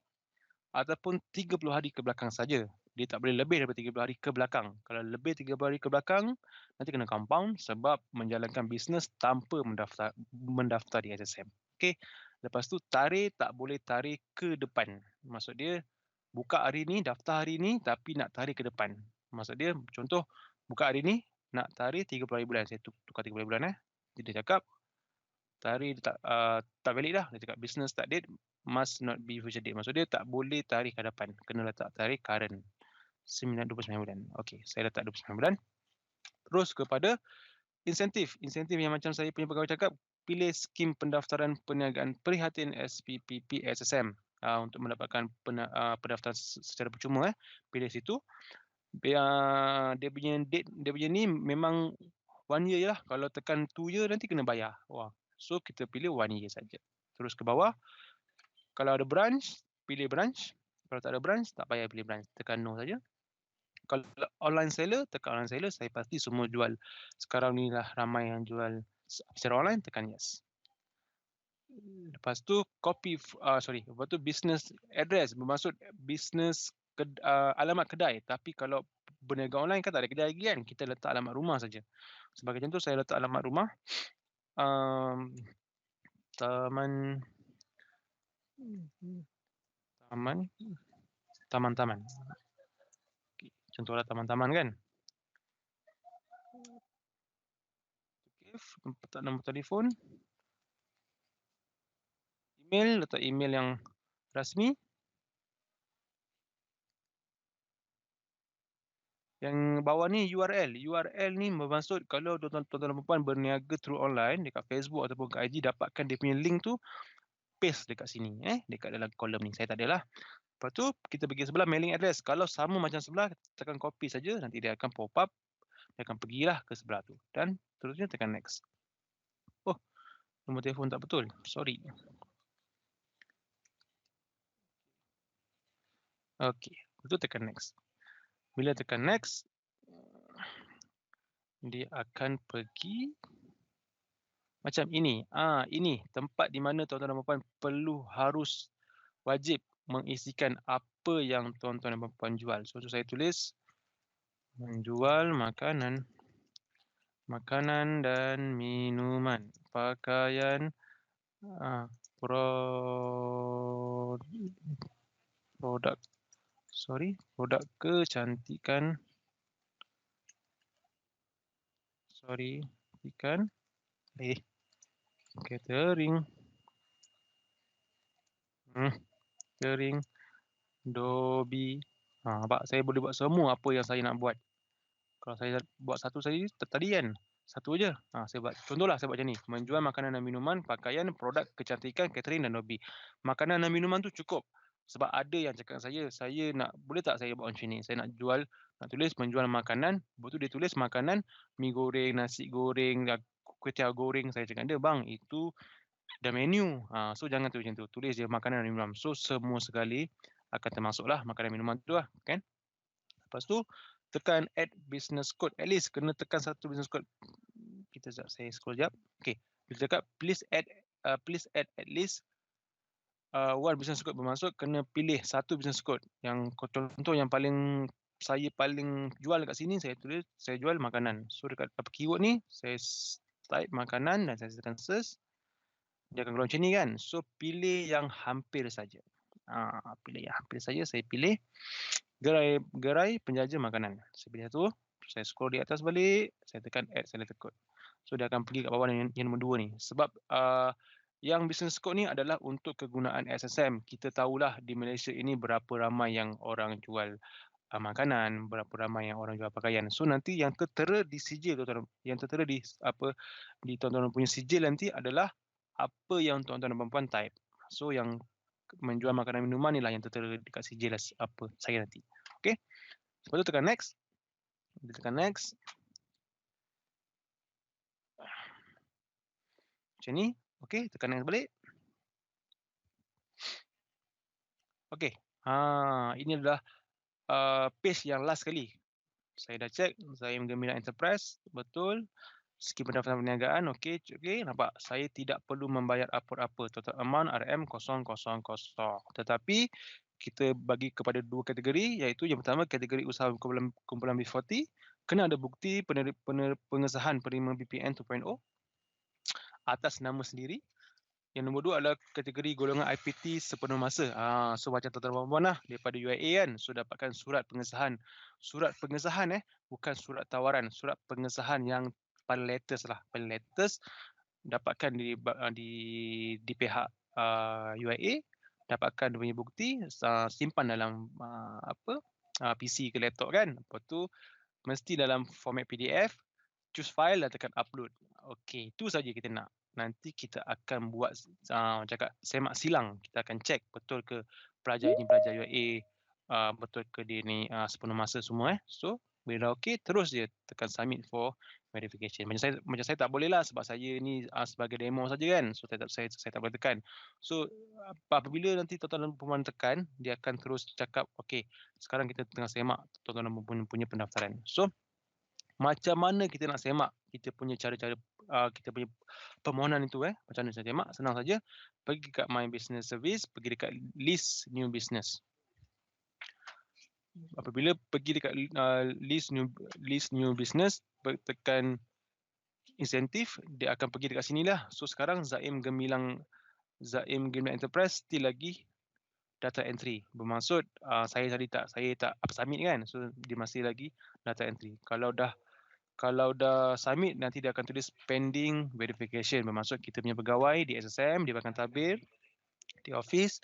ataupun 30 hari ke belakang saja. Dia tak boleh lebih daripada 30 hari ke belakang. Kalau lebih 30 hari ke belakang, nanti kena compound sebab menjalankan bisnes tanpa mendaftar di SSM. Okey. Lepas tu tarik tak boleh tarik ke depan. Maksud dia buka hari ni, daftar hari ni tapi nak tarik ke depan. Maksud dia contoh buka hari ni nak tarik 30 hari bulan. Saya tukar 30 hari bulan Dia cakap tarik tak valid dah. Dia cakap business start date must not be future date. Maksud dia tak boleh tarik ke depan. Kena letak tarik current. 29 bulan. Okey, saya letak 29 bulan. Terus kepada insentif. Insentif yang macam saya punya pegawai cakap, pilih skim pendaftaran perniagaan prihatin SPPP SSM untuk mendapatkan pendaftaran secara percuma. Pilih situ. Dia punya date, dia punya ni memang 1 year lah. Kalau tekan 2 year nanti kena bayar. So kita pilih 1 year saja. Terus ke bawah. Kalau ada branch, pilih branch. Kalau tak ada branch, tak payah pilih branch. Tekan no saja. Kalau online seller, tekan online seller. Saya pasti semua jual. Sekarang ni lah ramai yang jual secara online, tekan yes. Lepas tu lepas tu business address, bermaksud business alamat kedai. Tapi kalau berniaga online kan tak ada kedai lagi kan, kita letak alamat rumah saja. Sebagai contoh, saya letak alamat rumah Taman. Contohlah taman-taman kan. Letak nombor telefon. Email, letak email yang rasmi. Yang bawah ni URL. URL ni bermaksud kalau tuan-tuan dan puan berniaga through online dekat Facebook ataupun kat IG, dapatkan dia punya link tu, paste dekat sini, dekat dalam kolom ni. Saya tak adalah. Lepas tu kita pergi sebelah mailing address. Kalau sama macam sebelah, tekan copy saja, nanti dia akan pop up. Dia akan pergilah ke sebelah tu. Dan terusnya tekan next. Oh, nombor telefon tak betul. Sorry. Okey, itu tekan next. Bila tekan next, dia akan pergi macam ini. Ini tempat di mana tuan-tuan dan puan harus wajib mengisikan apa yang tuan-tuan dan puan jual. So saya tulis menjual makanan dan minuman, pakaian, produk produk kecantikan. Ikan. Catering. Catering. Dobi. Nampak saya boleh buat semua apa yang saya nak buat. Kalau saya buat satu tadi kan, satu aja. Saya buat. Contohlah saya buat macam ni. Menjual makanan dan minuman, pakaian, produk kecantikan, catering dan hobi. Makanan dan minuman tu cukup. Sebab ada yang cakap saya nak, boleh tak saya buat macam ni? Saya nak tulis menjual makanan, lepas tu dia tulis makanan, mi goreng, nasi goreng, kuih goreng. Saya cakap dia, bang, itu dah menu. So jangan tulis macam tu. Tulis je makanan dan minuman. So semua sekali akan termasuklah makanan dan minuman tu lah, kan? Lepas tu tekan add business code. At least kena tekan satu business code. Saya scroll jap. Okay. Bila cakap please add at least one business code bermaksud kena pilih satu business code. Yang contoh yang saya paling jual kat sini, saya tulis saya jual makanan. So dekat keyword ni saya type makanan dan saya tekan search. Dia akan keluar macam ni kan. So pilih yang hampir saja. Pilih yang hampir saja. Saya pilih gerai penjaja makanan. Saya pilih satu. Saya scroll di atas balik. Saya tekan add selected code. So dia akan pergi kat bawah yang nombor 2 ni. Sebab yang business code ni adalah untuk kegunaan SSM. Kita tahulah di Malaysia ini berapa ramai yang orang jual makanan, berapa ramai yang orang jual pakaian. So nanti yang tertera di sijil tuan-tuan, yang tertera di tuan-tuan punya sijil nanti adalah apa yang tuan-tuan dan puan-puan type. So yang menjual makanan minuman ni lah yang tertera dekat sijil apa saya nanti. Okey. Lepas tu tekan next. Bila tekan next. Macam ni. Okey, tekan next balik. Okey. Ini adalah page yang last kali. Saya dah check, Zaim Gemilang Enterprise, betul. Skim pendaftaran perniagaan, okey. Nampak, saya tidak perlu membayar apa-apa. Total amount RM000. Tetapi, kita bagi kepada 2 kategori, iaitu yang pertama, kategori usaha kumpulan B40, kena ada bukti pengesahan penerima BPN 2.0 atas nama sendiri. Yang nombor 2 adalah kategori golongan IPT sepenuh masa. So macam tuan-tuan lah daripada UIA kan. So dapatkan surat pengesahan. Surat pengesahan bukan surat tawaran. Surat pengesahan yang paling latest lah. Paling latest dapatkan di pihak UIA. Dapatkan dia punya bukti. Simpan dalam PC ke laptop kan. Lepas tu mesti dalam format PDF. Choose file dan tekan upload. Okey, itu saja kita nak. Nanti kita akan buat cakap semak silang. Kita akan check betul ke pelajar ini pelajar UIA, betul ke dia ni sepenuh masa semua. So bila okey, terus je tekan submit for verification. Macam saya tak boleh lah sebab saya ni sebagai demo saja kan. So saya tak boleh tekan. So apabila nanti tuan-tuan dan puan tekan, dia akan terus cakap okey, sekarang kita tengah semak tuan-tuan dan punya pendaftaran. So macam mana kita nak semak kita punya cara-cara kita punya permohonan itu macam mana saya semak? Senang saja. Pergi kat My Business Service, pergi dekat list new business. Apabila pergi dekat list new business, tekan insentif, dia akan pergi dekat sinilah. So sekarang Zaim Gemilang Enterprise still lagi data entry. Bermaksud saya tak submit kan. So dia masih lagi data entry. Kalau dah submit, nanti dia akan tulis pending verification. Bermaksud kita punya pegawai di SSM, dia akan tabir di office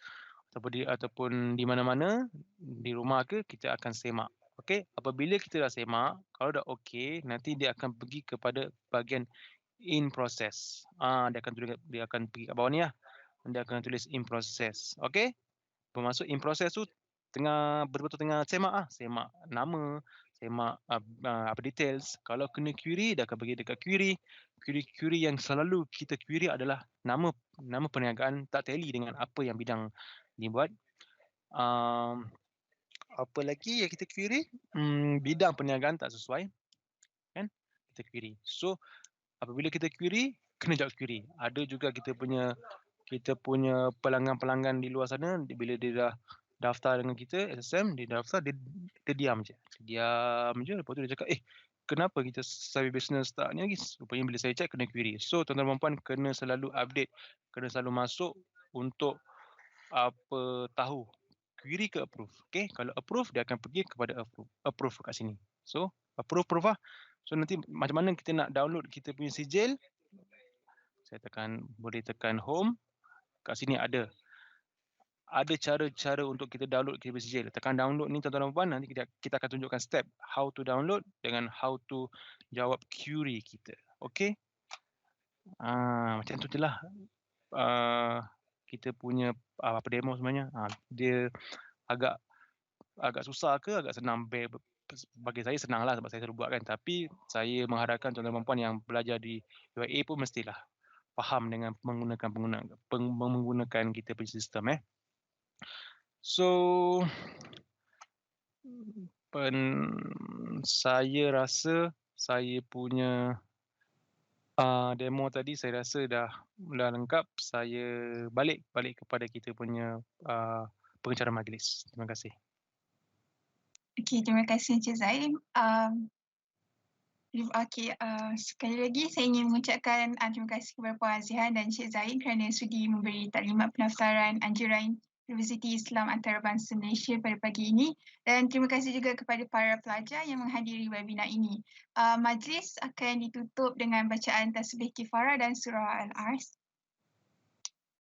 ataupun di mana-mana, di rumah ke, kita akan semak. Okey, apabila kita dah semak, kalau dah okey, nanti dia akan pergi kepada bahagian in process. Dia akan pergi kat bawah ni lah. Dia akan tulis in process. Okey, bermaksud in process tu betul-betul tengah semak semak nama, semak apa details. Kalau kena query, dia akan pergi dekat query. Query yang selalu kita query adalah nama perniagaan tak tally dengan apa yang bidang dibuat. Apa lagi yang kita query? Bidang perniagaan tak sesuai, kan? Kita query. So apabila kita query, kena jawab query. Ada juga kita punya pelanggan-pelanggan di luar sana, bila dia dah daftar dengan kita, SSM, dia daftar, dia diam je. Lepas tu dia cakap, kenapa kita service business tak ni lagi? Rupanya bila saya check, kena query. So tuan-tuan dan puan kena selalu update, kena selalu masuk untuk tahu query ke approve. Okay, kalau approve dia akan pergi kepada approve kat sini. So approve lah. So nanti macam mana kita nak download kita punya sijil, saya boleh tekan home. Kat sini ada cara-cara untuk kita download kita punya sijil. Tekan download ni tuan-tuan dan puan, nanti kita akan tunjukkan step how to download dengan how to jawab query kita. Okay, macam tu je lah kita punya apa demo sebenarnya. Dia agak susah ke agak senang? Bagi saya senang lah sebab saya selalu buat kan, tapi saya mengharapkan tuan-tuan dan puan yang belajar di UIA pun mestilah faham dengan menggunakan kita punya sistem. So saya rasa saya punya demo tadi saya rasa dah lengkap. Saya balik kepada kita punya pengacara majlis. Terima kasih. Okey, terima kasih Encik Zaim. Sekali lagi saya ingin mengucapkan terima kasih kepada Puan Azihan dan Encik Zaim kerana sudi memberi taklimat pendaftaran anjuran Universiti Islam Antarabangsa Malaysia pada pagi ini, dan terima kasih juga kepada para pelajar yang menghadiri webinar ini. Majlis akan ditutup dengan bacaan tasbih kifarah dan surah Al-Ars.